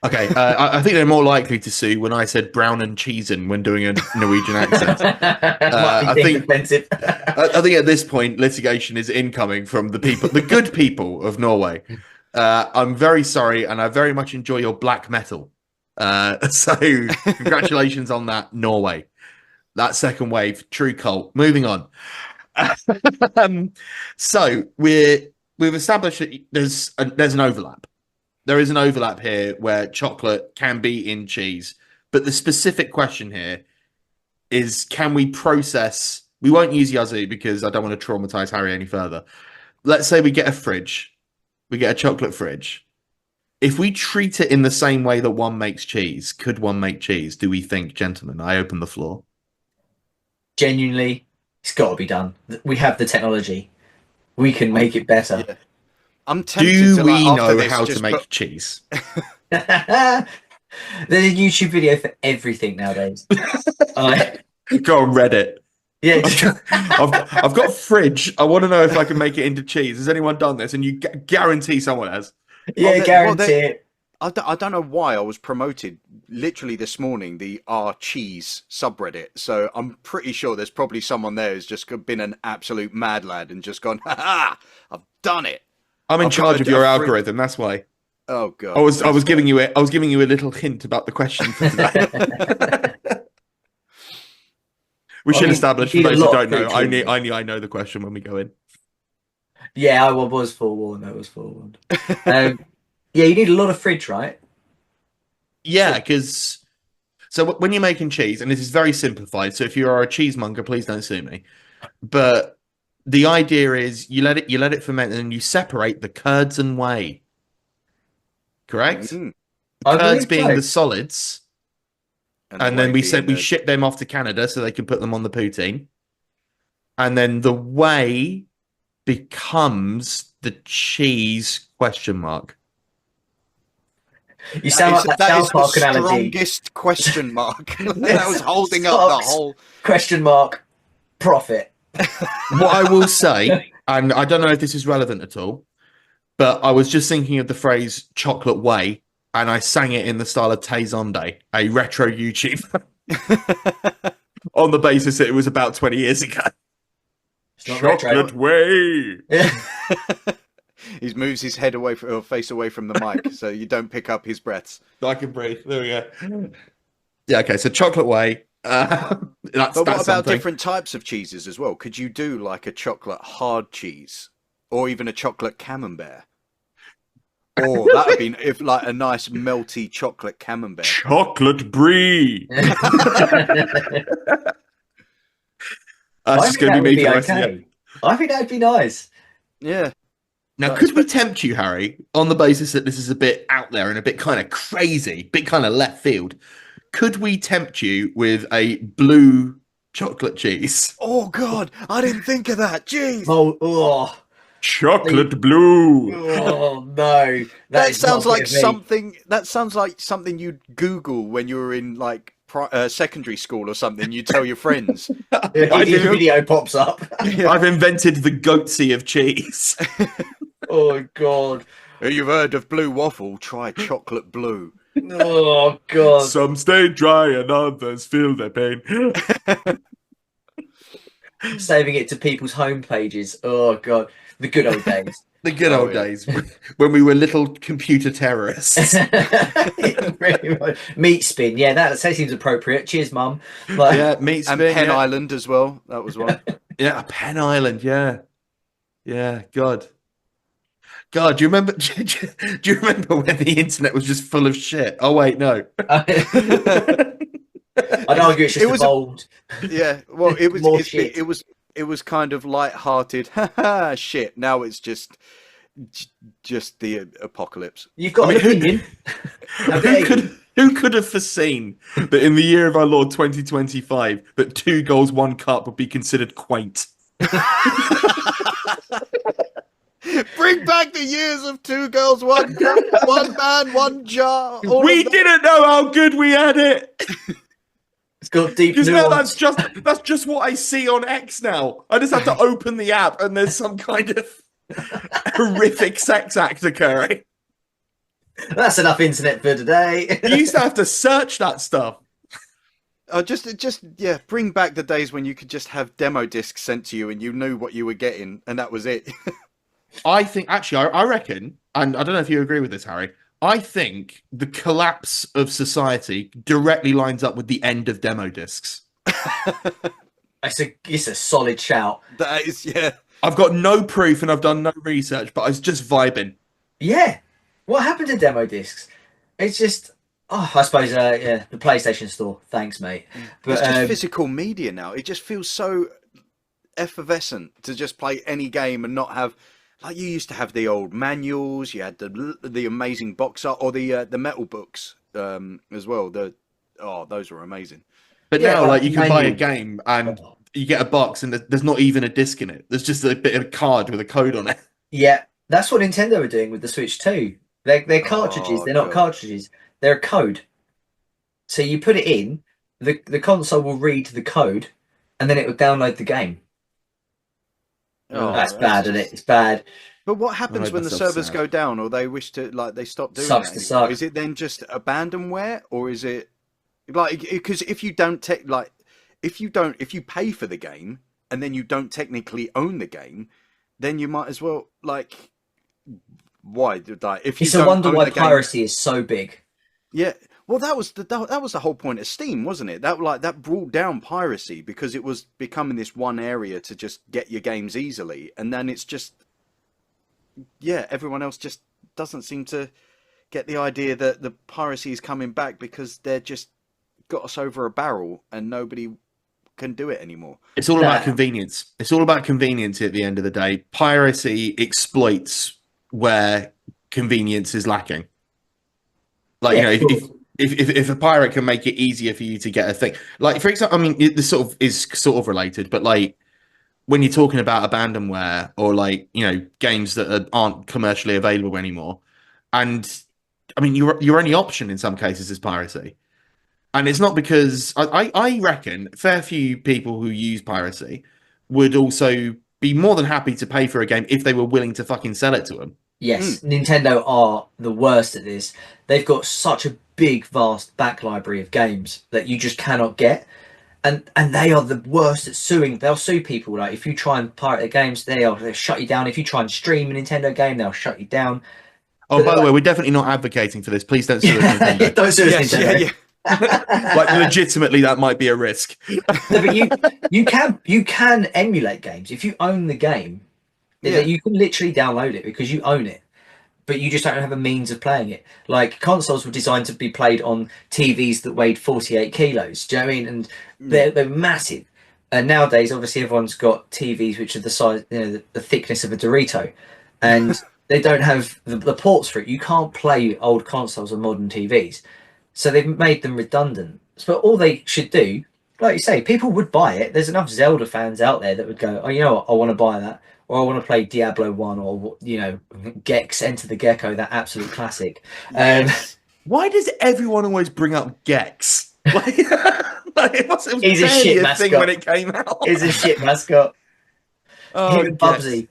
B: Okay, I think they're more likely to sue when I said brown and cheesen when doing a Norwegian accent. I think
C: offensive.
B: I think at this point litigation is incoming from the good people of Norway. I'm very sorry, and I very much enjoy your black metal. So congratulations on that, Norway. That second wave, true cult. Moving on. So we've established that there's an overlap. There is an overlap here where chocolate can be in cheese, but the specific question here is: can we process? We won't use Yazoo because I don't want to traumatize Harry any further. Let's say we get a fridge, we get a chocolate fridge. If we treat it in the same way that one makes cheese, could one make cheese? Do we think, gentlemen? I open the floor.
C: Genuinely, it's got to be done. We have the technology. We can make it better.
A: Yeah. I'm tempted
B: Do
A: to,
B: we
A: like, after
B: know
A: this,
B: how
A: just
B: to make
A: put-
B: cheese?
C: There's a YouTube video for everything nowadays.
B: Go on Reddit.
C: Yeah,
B: I've got a fridge. I want to know if I can make it into cheese. Has anyone done this? And you guarantee someone has.
C: yeah, guarantee it.
A: I don't know why I was promoted literally this morning, the R Cheese subreddit. So I'm pretty sure there's probably someone there who's just been an absolute mad lad and just gone, ha, I've done it.
B: I'm in
A: I've
B: charge
A: got
B: of
A: a
B: your
A: fridge.
B: algorithm. That's why.
A: Oh god.
B: I was giving you a little hint about the question for today. We should establish for those who don't know. I know the question when we go in.
C: Yeah, I was forewarned. Yeah, you need a lot of fridge, right?
B: Yeah, because when you're making cheese, and this is very simplified, so if you are a cheesemonger, please don't sue me. But the idea is you let it ferment, and then you separate the curds and whey. Correct?
A: Mm.
B: The curds being the solids, and then we
A: the...
B: ship them off to Canada so they can put them on the poutine, and then the whey becomes the cheese question mark.
C: You sound like that South Park analogy.
A: Strongest question mark. That was holding up the whole
C: question mark profit.
B: What I will say, and I don't know if this is relevant at all, but I was just thinking of the phrase chocolate whey, and I sang it in the style of Tay Zonde, a retro YouTuber, on the basis that it was about 20 years ago. Chocolate whey.
A: He moves his head away or face away from the mic so you don't pick up his breaths.
B: I can breathe. There we go. Yeah, okay, so chocolate whey.
A: But what about
B: something.
A: different types of cheeses as well? Could you do like a chocolate hard cheese or even a chocolate camembert? Or that would be if like a nice melty chocolate camembert.
B: Chocolate brie. That's just going to be me.
C: Okay. I think that'd be nice.
A: Yeah.
B: Now, could we tempt you, Harry, on the basis that this is a bit out there and a bit kind of crazy, bit kind of left field? Could we tempt you with a blue chocolate cheese?
A: Oh God, I didn't think of that. Jeez.
C: Oh.
B: Chocolate blue.
C: Oh no,
A: that sounds like something. That sounds like something you'd Google when you were in like secondary school or something. You tell your friends.
C: Your video pops up.
B: Yeah. I've invented the goatsy of cheese.
C: Oh God.
A: You've heard of blue waffle? Try chocolate blue.
C: Oh God.
B: Some stay dry and others feel their pain.
C: Saving it to people's home pages. Oh God. The good old days.
B: The good old days when we were little computer terrorists.
C: Meat spin. Yeah, that seems appropriate. Cheers, Mum. Like,
B: yeah, meat spin.
A: And Pen Island as well. That was one.
B: Yeah, Pen Island. Yeah. Yeah, God, do you remember? Do you remember when the internet was just full of shit? Oh wait, no.
C: I'd argue it's just evolved.
A: Yeah, well, it was kind of light-hearted. Shit. Now it's just the apocalypse.
C: You've got an opinion.
B: Who could have foreseen that in the year of our Lord 2025 that 2 goals, 1 cup would be considered quaint?
A: Bring back the years of 2 girls, 1 cup, 1 man, 1 jar.
B: We didn't know how good we had it.
C: It's got deep nuance.
B: Now that's just what I see on X now. I just have to open the app and there's some kind of horrific sex act occurring.
C: That's enough internet for today.
B: You used to have to search that stuff.
A: Yeah, bring back the days when you could just have demo discs sent to you and you knew what you were getting and that was it.
B: I think, actually, I reckon, and I don't know if you agree with this, Harry, I think the collapse of society directly lines up with the end of demo discs.
C: It's a solid shout.
A: That is, yeah.
B: I've got no proof and I've done no research, but I was just vibing.
C: Yeah. What happened to demo discs? It's just, I suppose, yeah, the PlayStation Store. Thanks, mate. But
A: It's just physical media now. It just feels so effervescent to just play any game and not have, like, you used to have the old manuals. You had the amazing box art, or the metal books as well. Those were amazing.
B: But
C: Yeah,
B: now,
C: like
B: like, you can buy a
C: manual.
B: game and you get a box and there's not even a disc in it. There's just a bit of a card with a code on it.
C: Yeah, that's what Nintendo are doing with the Switch too. They're cartridges.
A: Oh,
C: They're not
A: God.
C: cartridges. They're a code. So you put it in, the console will read the code, and then it will download the game.
A: Oh,
C: That's bad, isn't it? It's bad.
A: But what happens
B: Oh,
A: when the
B: that's so
A: servers
B: sad.
A: go down, or they wish to, like, they stop doing
C: Sucks
A: that
C: to
A: anymore?
C: suck.
A: Is it then just abandonware, or is it like, because if you don't if you pay for the game and then you don't technically own the game, then you might as well, like, why did if you
C: It's a
A: don't
C: wonder
A: own
C: why
A: the game?
C: piracy is so big.
A: Yeah, well, that was the whole point of Steam, wasn't it? That brought down piracy because it was becoming this one area to just get your games easily, and then it's just, yeah, everyone else just doesn't seem to get the idea that the piracy is coming back because they're just got us over a barrel and nobody can do it anymore.
B: It's all about
C: Nah.
B: convenience. It's all about convenience at the end of the day. Piracy exploits where convenience is lacking. Like,
C: Yeah,
B: you know,
C: cool.
B: if a pirate can make it easier for you to get a thing, like, for example, I mean, this sort of is sort of related, but like when you're talking about abandonware or, like, you know, games that aren't commercially available anymore, and I mean, your only option in some cases is piracy. And it's not because I reckon a fair few people who use piracy would also be more than happy to pay for a game if they were willing to fucking sell it to them.
C: Yes, Nintendo are the worst at this. They've got such a big, vast back library of games that you just cannot get. And they are the worst at suing. They'll sue people. Like, if you try and pirate their games, they'll shut you down. If you try and stream a Nintendo game, they'll shut you down.
B: Oh, by the way, we're definitely not advocating for this. Please don't sue us, Nintendo.
C: Don't sue us,
A: Yes,
C: Nintendo.
A: yeah.
B: Like, legitimately, that might be a risk.
C: No, but you can emulate games if you own the game.
A: Yeah.
C: You can literally download it because you own it, but you just don't have a means of playing it. Like, consoles were designed to be played on TVs that weighed 48 kilos. Do you know what I mean? And they're massive. And nowadays, obviously, everyone's got TVs which are the size, you know, the thickness of a Dorito, and they don't have the ports for it. You can't play old consoles on modern TVs. So they've made them redundant. But all they should do, like you say, people would buy it. There's enough Zelda fans out there that would go, oh, you know what, I want to buy that. Or I want to play Diablo 1, or, you know, Gex, Enter the Gecko, that absolute classic.
B: Why does everyone always bring up Gex? Like, it was
C: He's a
B: barely
C: shit
B: thing
C: mascot.
B: when it came out.
C: He's a shit mascot.
B: Oh,
C: Even
B: Gex.
C: Bubsy.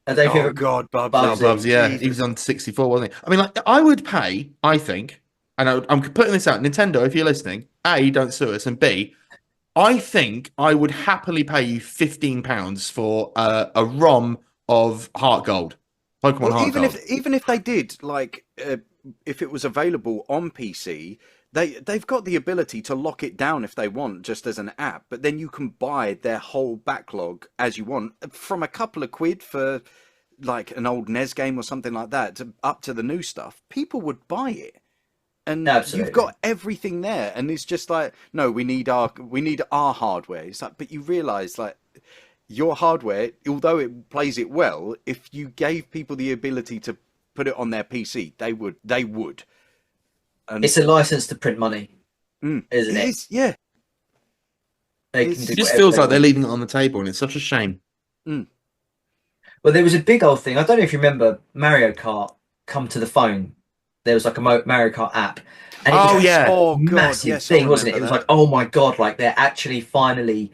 C: I don't think
A: Oh God, Bubsy.
B: Oh,
C: Bubsy.
B: Bubs, yeah,
A: Jesus.
B: he was on 64, wasn't he? I mean, like, I would pay, I think, and I'm putting this out, Nintendo, if you're listening, A, don't sue us, and B, I think I would happily pay you £15 for a ROM of Heart Gold, Pokemon
A: Well,
B: Heart Gold.
A: even if they did, like, if it was available on PC, they've got the ability to lock it down if they want, just as an app. But then you can buy their whole backlog as you want, from a couple of quid for, like, an old NES game or something like that, up to the new stuff. People would buy it. And
C: Absolutely.
A: you've got everything there, and it's just like, no, we need our hardware. It's like, but you realise, like, your hardware, although it plays it well, if you gave people the ability to put it on their PC, they would. And
C: It's a license to print money, isn't it?
A: it is, yeah.
C: They
A: It's-
C: can do
B: It just
C: whatever
B: feels
C: they
B: like they're
C: want.
B: leaving it on the table, and it's such a shame.
C: Well, there was a big old thing. I don't know if you remember Mario Kart come to the phone. There was like a Mario Kart app. And it was
B: Oh,
C: a
B: yeah.
A: Oh God,
C: massive
A: yes, I
C: thing, wasn't it? It
A: remember
C: was
A: that.
C: like, oh my God, like they're actually finally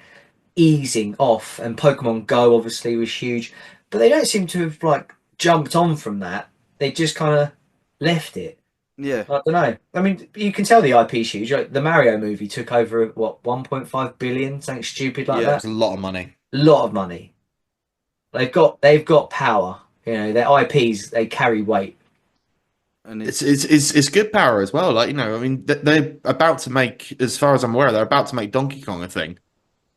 C: easing off. And Pokemon Go obviously was huge. But they don't seem to have like jumped on from that. They just kind of left it.
A: Yeah.
C: I don't know. I mean, you can tell the IP's huge. Like, the Mario movie took over, what, 1.5 billion? Something stupid like
A: Yeah.
B: It's a lot of money.
C: that. A lot of money. They've got power. You know, their IPs, they carry weight.
A: And
B: It's good power as well. Like, you know, I mean, they're about to make, as far as I'm aware, they're about to make Donkey Kong a thing.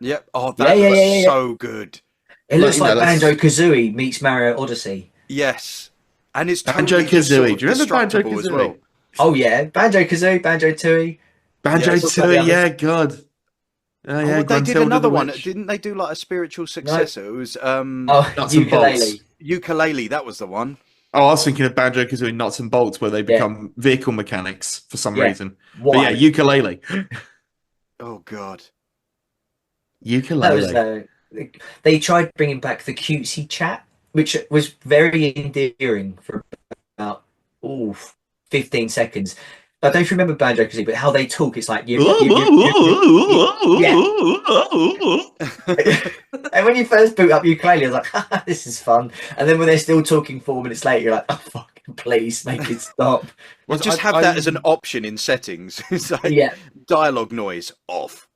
A: Yep. Oh, that was so good.
C: It looks like
B: that's-
C: Banjo-Kazooie meets Mario Odyssey.
A: Yes. And it's totally
B: Banjo-Kazooie.
A: just sort of
B: Do you remember
A: destructible as
B: Banjo-Kazooie?
A: well.
C: Oh yeah, Banjo-Kazooie, Banjo-Tooie.
B: Banjo-Tooie, yeah, God. Oh, yeah,
A: they did
B: Gruntilda
A: another
B: the
A: one.
B: Witch.
A: Didn't they do like a spiritual successor? It was
B: Nuts and
C: Ukulele.
B: Bolts.
A: Ukulele. That was the one.
B: Oh, I was thinking of Banjo-Kazooie Nuts and Bolts, where they become vehicle mechanics for some reason. But yeah, Ukulele.
A: Oh God.
B: Ukulele.
C: That was, they tried bringing back the cutesy chat, which was very endearing for about 15 seconds. I don't know if you remember Banjo-Kazooie, but how they talk, it's like yeah. And when you first boot up Ukulele, I was like, this is fun. And then when they're still talking 4 minutes later, you're like, oh, fucking please make it stop.
A: Well, just have that as an option in settings. It's like dialogue noise off.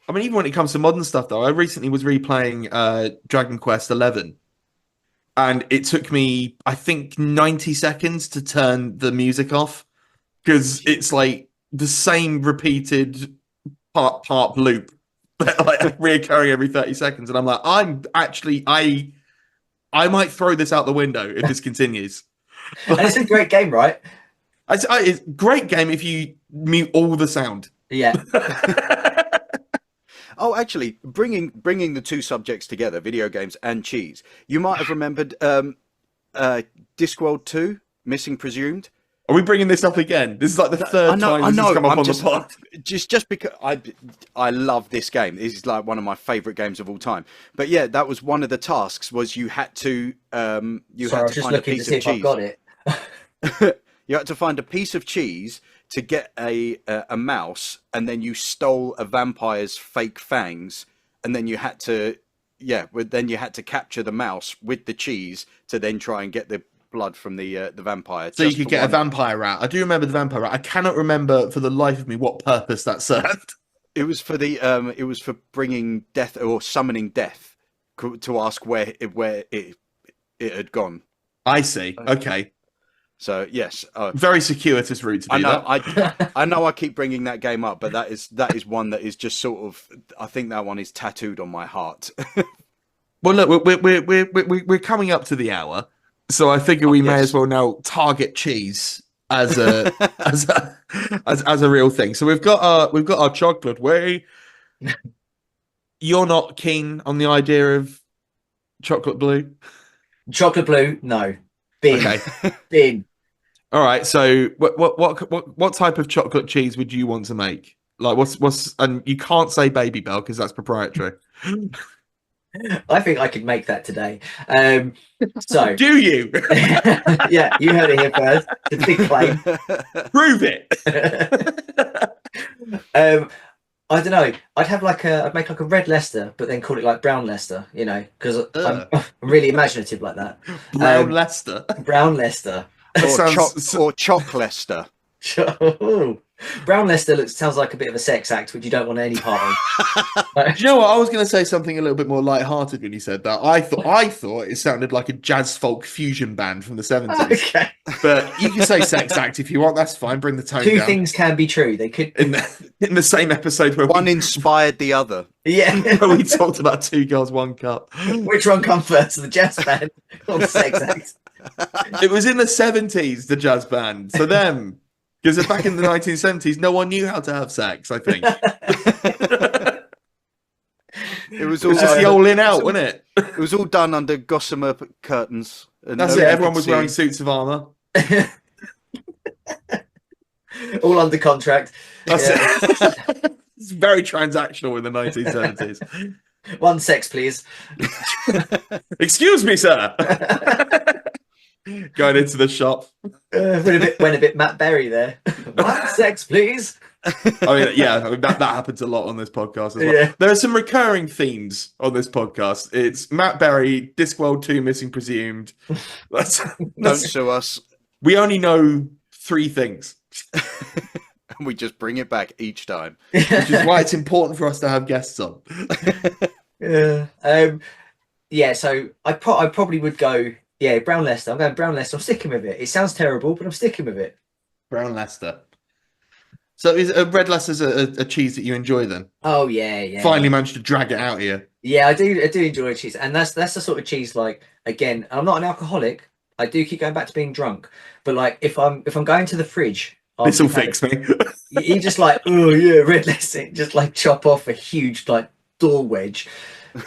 B: I mean, even when it comes to modern stuff, though, I recently was replaying Dragon Quest XI, and it took me, I think, 90 seconds to turn the music off, because it's like the same repeated part loop, like reoccurring every 30 seconds, and I'm like, I might throw this out the window if this continues.
C: And it's a great game, right?
B: It's a great game if you mute all the sound.
C: Yeah.
A: Oh, actually, bringing the two subjects together, video games and cheese, you might have remembered Discworld 2, Missing Presumed.
B: Are we bringing this up again? This is like the third time this has come up on the pod.
A: Just because I love this game. This is like one of my favourite games of all time. But yeah, that was one of the tasks. Was you had to find a piece of cheese.
C: I've got it.
A: You had to find a piece of cheese to get a mouse, and then you stole a vampire's fake fangs, and then you had to capture the mouse with the cheese to then try and get the blood from the vampire.
B: So you could get a vampire out. I do remember the vampire out. I cannot remember for the life of me what purpose that served.
A: It was for bringing death or summoning death to ask where it had gone.
B: I see. Okay.
A: So yes,
B: very circuitous route to do
A: that. I know I keep bringing that game up, but that is one that is just sort of. I think that one is tattooed on my heart.
B: Well, look, we're coming up to the hour, so I figure we may as well now target cheese as a as a real thing. So we've got our chocolate. You're not keen on the idea of chocolate blue?
C: Chocolate blue, no. Bin.
B: Okay.
C: Bin.
B: All right. So what type of chocolate cheese would you want to make? Like what's and you can't say Baby Bell because that's proprietary.
C: I think I could make that today. So
B: do you?
C: Yeah, you heard it here first. It's a big claim.
B: Prove it.
C: I don't know. I'd make like a red Leicester, but then call it like brown Leicester. You know, because I'm really imaginative like that.
B: Brown Leicester.
C: Brown Leicester.
A: Or Choc Leicester.
C: Brown Leicester sounds like a bit of a sex act, which you don't want any part of.
B: Do you know what? I was going to say something a little bit more light-hearted when you said that. I thought it sounded like a jazz folk fusion band from the 70s.
C: Okay.
B: But you can say sex act if you want. That's fine. Bring the tone down.
C: Two things can be true. They could
B: in the same episode where
A: one inspired the other.
C: Yeah.
B: Where we talked about Two Girls, One Cup.
C: Which one comes first, the jazz band or the sex act?
B: It was in the 70s, the jazz band. So them. Because back in the 1970s, no one knew how to have sex, I think. It was just the all in out, wasn't it?
A: It was all done under gossamer curtains.
B: That's it. Everyone was wearing suits of armour.
C: All under contract.
B: That's it. It's very transactional in the 1970s.
C: One sex, please.
B: Excuse me, sir. Going into the shop.
C: Went a bit Matt Berry there. One sex, please.
B: I mean, that happens a lot on this podcast as well. Yeah. There are some recurring themes on this podcast. It's Matt Berry, Discworld 2, Missing Presumed.
A: Don't sue us.
B: We only know 3 things.
A: And we just bring it back each time.
B: Which is why it's important for us to have guests on.
C: Yeah, so I probably would go, Brown Leicester. I'm going Brown Leicester. I'm sticking with it. It sounds terrible, but I'm sticking with it.
B: Brown Leicester. So is a Red Leicester's a cheese that you enjoy then?
C: Oh yeah.
B: Finally managed to drag it out here.
C: Yeah, I do enjoy cheese, and that's the sort of cheese. Like again, I'm not an alcoholic. I do keep going back to being drunk, but like if I'm going to the fridge,
B: This will fix me.
C: you just like, oh yeah, Red Leicester, just like chop off a huge like door wedge,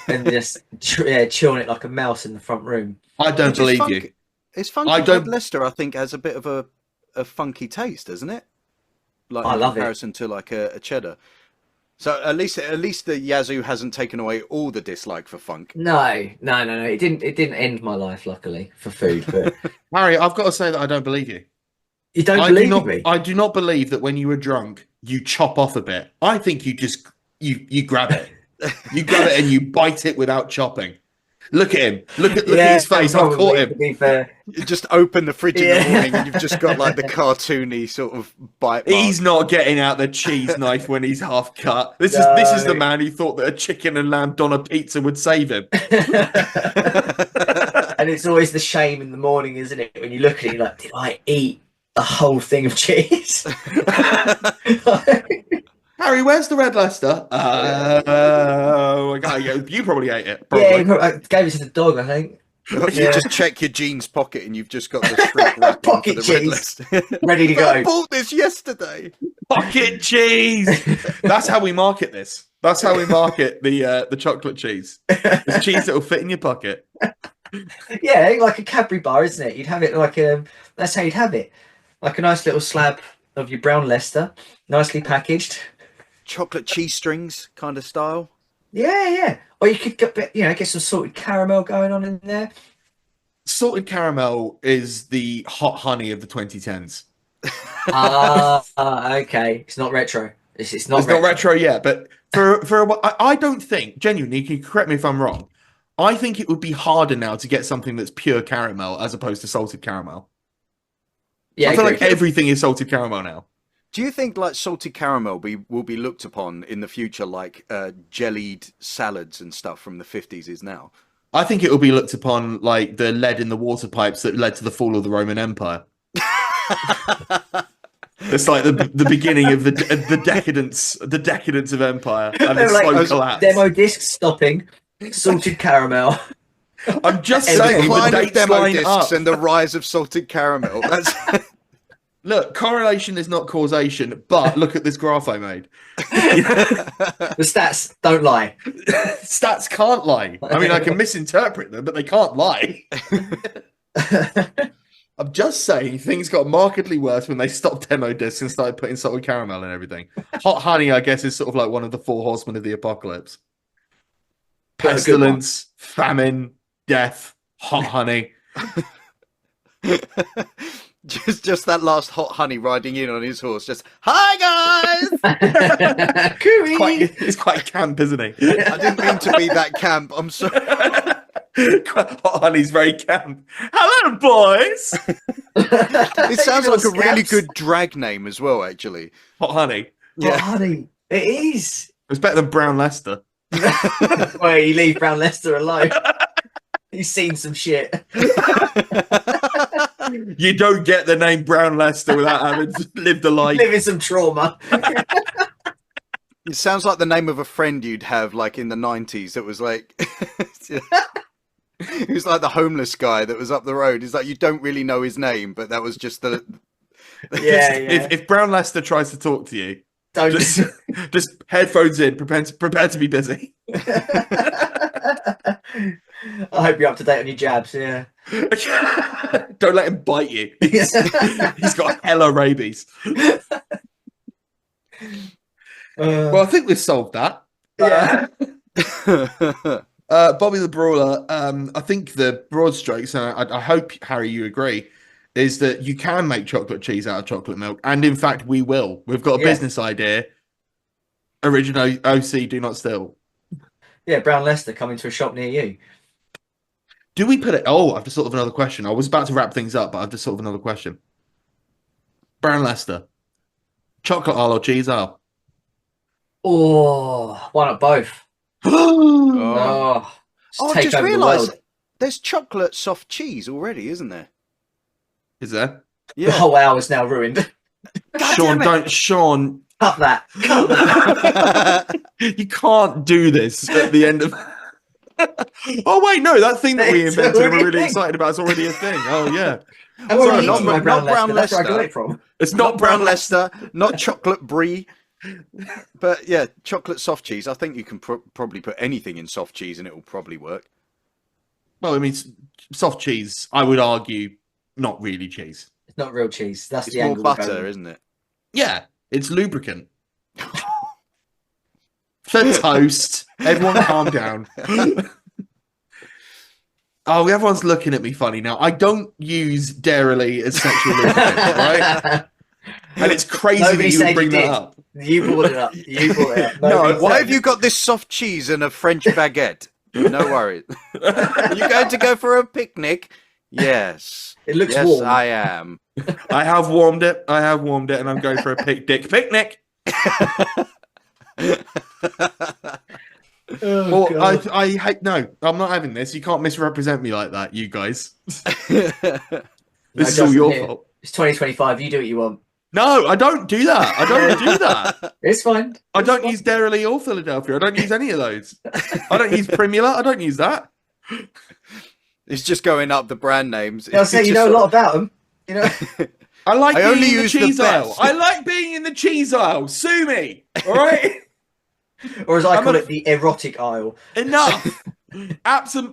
C: and just chewing it like a mouse in the front room.
B: I don't believe you.
A: It's funky. Red Leicester, I think, has a bit of a funky taste, doesn't it? Like
C: I
A: in
C: love
A: comparison to like a cheddar. So at least the Yazoo hasn't taken away all the dislike for funk.
C: No. It didn't end my life, luckily, for food. But
B: Harry, I've got to say that I don't believe you.
C: you don't believe me?
B: I do not believe that when you were drunk, you chop off a bit. I think you just you grab it. You grab it and you bite it without chopping. Look at him. Look at his face. I've caught him.
C: To be fair.
A: You just open the fridge in the morning and you've just got like the cartoony sort of bite mark.
B: He's not getting out the cheese knife when he's half cut. This is the man who thought that a chicken and lamb doner pizza would save him.
C: And it's always the shame in the morning, isn't it? When you look at it, you're like, did I eat a whole thing of cheese?
B: Harry, where's the Red Leicester? You probably ate it. Probably.
C: Yeah, I gave it to the dog, I think.
A: You just check your jeans pocket and you've just got the shrink wrapping
C: Pocket
A: for the Red
C: cheese.
A: Leicester.
C: Ready to go.
A: I bought this yesterday.
B: Pocket cheese. That's how we market this. That's how we market the chocolate cheese. It's cheese that will fit in your pocket.
C: Yeah, like a Cadbury bar, isn't it? You'd have it like that's how you'd have it. Like a nice little slab of your brown Leicester, nicely packaged.
A: Chocolate cheese strings kind of style.
C: Yeah. Or you could get some salted caramel going on in there.
B: Salted caramel is the hot honey of the 2010s.
C: Okay. It's not retro. It's not
B: retro yet, but I don't think, genuinely, you can correct me if I'm wrong, I think it would be harder now to get something that's pure caramel as opposed to salted caramel.
C: Yeah,
B: I feel like everything is salted caramel now.
A: Do you think like salted caramel will be looked upon in the future like jellied salads and stuff from the 50s is now?
B: I think it will be looked upon like the lead in the water pipes that led to the fall of the Roman Empire. It's like the beginning of the decadence of empire and the slow collapse.
C: Demo disc stopping, salted caramel.
B: I'm just saying the dates
A: demo
B: line
A: discs
B: up.
A: and the rise of salted caramel.
B: Look, correlation is not causation, but look at this graph I made.
C: The stats don't lie.
B: Stats can't lie. I mean, I can misinterpret them, but they can't lie. I'm just saying things got markedly worse when they stopped demo discs and started putting salted caramel and everything. Hot honey, I guess, is sort of like one of the four horsemen of the apocalypse. Pestilence, famine, death, hot honey.
A: Just that last hot honey riding in on his horse. Just, hi guys!
B: It's quite camp, isn't he?
A: I didn't mean to be that camp. I'm sorry.
B: Hot honey's very camp. Hello, boys.
A: It sounds like a really good drag name as well, actually.
B: Hot honey.
C: Yeah, hot honey. It is.
B: It's better than Brown Leicester.
C: Well, you leave Brown Leicester alone. He's seen some shit.
B: You don't get the name Brown Leicester without having lived a life.
C: Living some trauma.
A: It sounds like the name of a friend you'd have, like in the 90s. That was like, he was like the homeless guy that was up the road. It's like you don't really know his name, but that was just the.
C: Yeah.
B: If Brown Leicester tries to talk to you,
C: Don't
B: just headphones in, prepare to be busy.
C: I hope you're up to date on your jabs. Yeah.
B: Don't let him bite you. He's got hella rabies. Well, I think we've solved that.
C: Yeah.
B: Bobby the Brawler, I think the broad strokes, and I hope, Harry, you agree, is that you can make chocolate cheese out of chocolate milk. And in fact, we will. We've got a business idea. Original OC, do not steal.
C: Yeah, Brown Leicester coming to a shop near you.
B: Do we put it? Oh, I've just thought of another question. I was about to wrap things up, but I've just thought of another question. Brown Leicester, chocolate aisle or cheese aisle?
C: Oh, why not both?
A: Oh, I
C: take
A: just
C: over the
A: realised
C: world.
A: there's chocolate soft cheese already, isn't there?
B: Is there?
C: The whole hour is now ruined.
B: Sean,
C: Cut that. Cut that.
B: You can't do this at the end of. Oh wait, no, that thing that we
C: It's
B: invented and
C: already
B: we're
C: a
B: really
C: thing.
B: excited about is already a thing. Oh yeah,
C: I'm already
A: Sorry,
C: eating my
A: not brown
C: That's where I got
A: Leicester.
C: it from.
B: it's
A: Not brown
B: Leicester.
A: Leicester, not chocolate brie. But yeah, chocolate soft cheese. I think you can probably put anything in soft cheese and it will probably work.
B: Well, I mean, soft cheese. I would argue, not really cheese.
C: It's not real cheese. That's
A: It's
C: the
A: more
C: angle. we're
A: butter,
C: going.
A: isn't it?
B: Yeah, it's lubricant. For toast. Everyone calm down. Oh, everyone's looking at me funny now. I don't use Dairyly as sexual lubricant, right? And it's crazy
C: Nobody
B: that you
C: said
B: would bring
C: you
B: that
C: did.
B: up.
C: You brought it up. You brought it up.
A: No,
C: Nobody
A: why
C: said
A: have you got this soft cheese and a French baguette? No worries. Are you going to go for a picnic? Yes.
C: It looks
A: yes,
C: warm.
A: I am.
B: I have warmed it, and I'm going for a picnic.
C: Oh,
B: Well,
C: God.
B: I hate. No, I'm not having this. You can't misrepresent me like that, you guys. This is all
C: Justin,
B: your
C: here.
B: fault.
C: It's 2025. You do what you want.
B: No, I don't do that. I don't do that.
C: It's fine.
B: I don't use Dairyly or Philadelphia. I don't use any of those. I don't use Primula. I don't use that.
A: It's just going up the brand names.
C: I'll say
A: It's
C: you
A: just
C: know a
A: sort
C: lot about them. You know.
B: I like
A: I
B: being
A: only
B: in the
A: use the
B: cheese aisle.
A: best.
B: I like being in the cheese aisle. Sue me. All right.
C: Or as I
B: I'm
C: call
B: a-
C: it, the erotic aisle.
B: Enough.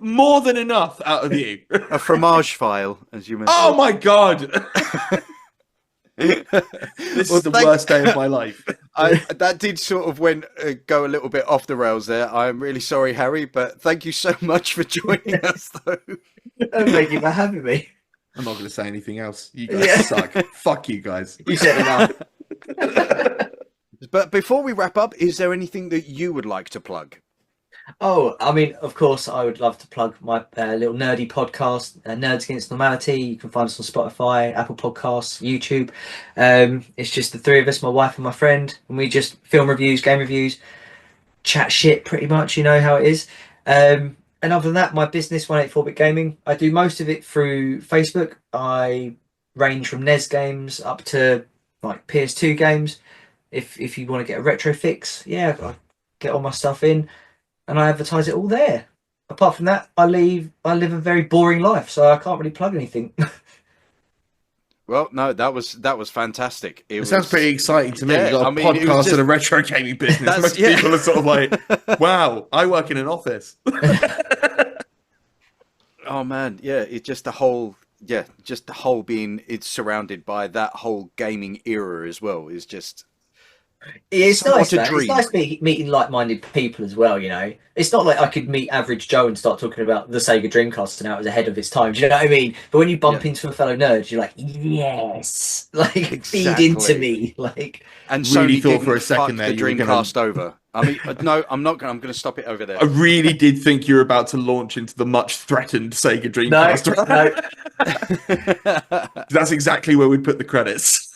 B: More than enough out of you.
A: a fromage file, as you mentioned.
B: Oh my god. This
A: Well,
B: is the worst day of my life.
A: That did sort of go a little bit off the rails there. I'm really sorry, Harry, but thank you so much for joining us, though.
C: Thank you for having me.
B: I'm not going to say anything else. You guys suck. Fuck you guys.
C: You said enough.
A: But before we wrap up, is there anything that you would like to plug?
C: Oh, I mean, of course, I would love to plug my little nerdy podcast, Nerds Against Normality. You can find us on Spotify, Apple Podcasts, YouTube. It's just the three of us, my wife and my friend, and we just film reviews, game reviews, chat shit pretty much, you know how it is. And other than that, my business, 184-Bit Gaming, I do most of it through Facebook. I range from NES games up to like PS2 games. If you want to get a retro fix, yeah, I get all my stuff in. And I advertise it all there. Apart from that, I live a very boring life, so I can't really plug anything.
A: Well, no, that was fantastic.
B: It sounds pretty exciting to me.
A: Yeah,
B: You got a
A: I mean, it was
B: podcast
A: just-
B: and a retro gaming business. Most people are sort of like, wow, I work in an office.
A: Oh man, yeah, it's just the whole being it's surrounded by that whole gaming era as well is just.
C: It's
A: Somewhat
C: nice,
A: a
C: man.
A: dream.
C: It's nice meeting like-minded people as well, you know. It's not like I could meet average Joe and start talking about the Sega Dreamcast and how it was ahead of its time. Do you know what I mean? But when you bump into a fellow nerd, you're like, yes, like feed into me, like.
A: And
B: Really
A: Sony
B: thought
A: didn't
B: for a second
A: fuck
B: there
A: the
B: you were gonna-
A: Dreamcast over. I mean, no, I'm not. I'm going to stop it over there.
B: I really did think you were about to launch into the much threatened Sega Dreamcast.
C: No.
B: That's exactly where we'd put the credits.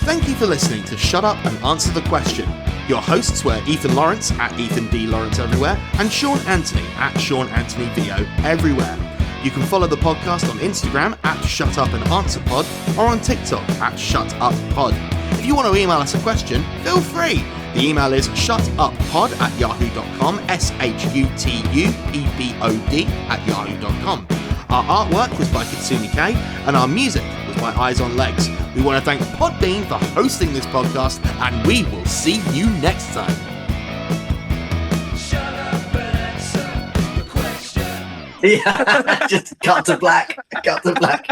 B: Thank you for listening to Shut Up and Answer the Question. Your hosts were Ethan Lawrence at Ethan D. Lawrence everywhere and Sean Antony at Sean Antony VO everywhere. You can follow the podcast on Instagram at Shut Up and Answer Pod or on TikTok at Shut Up Pod. If you want to email us a question, feel free. The email is shutuppod@yahoo.com, SHUTUEPOD@yahoo.com. Our artwork was by Kitsune Kei, and our music was by Eyes on Legs. We want to thank Podbean for hosting this podcast, and we will see you next time.
D: Shut up and answer the question.
C: Yeah, just cut to black. Cut to black.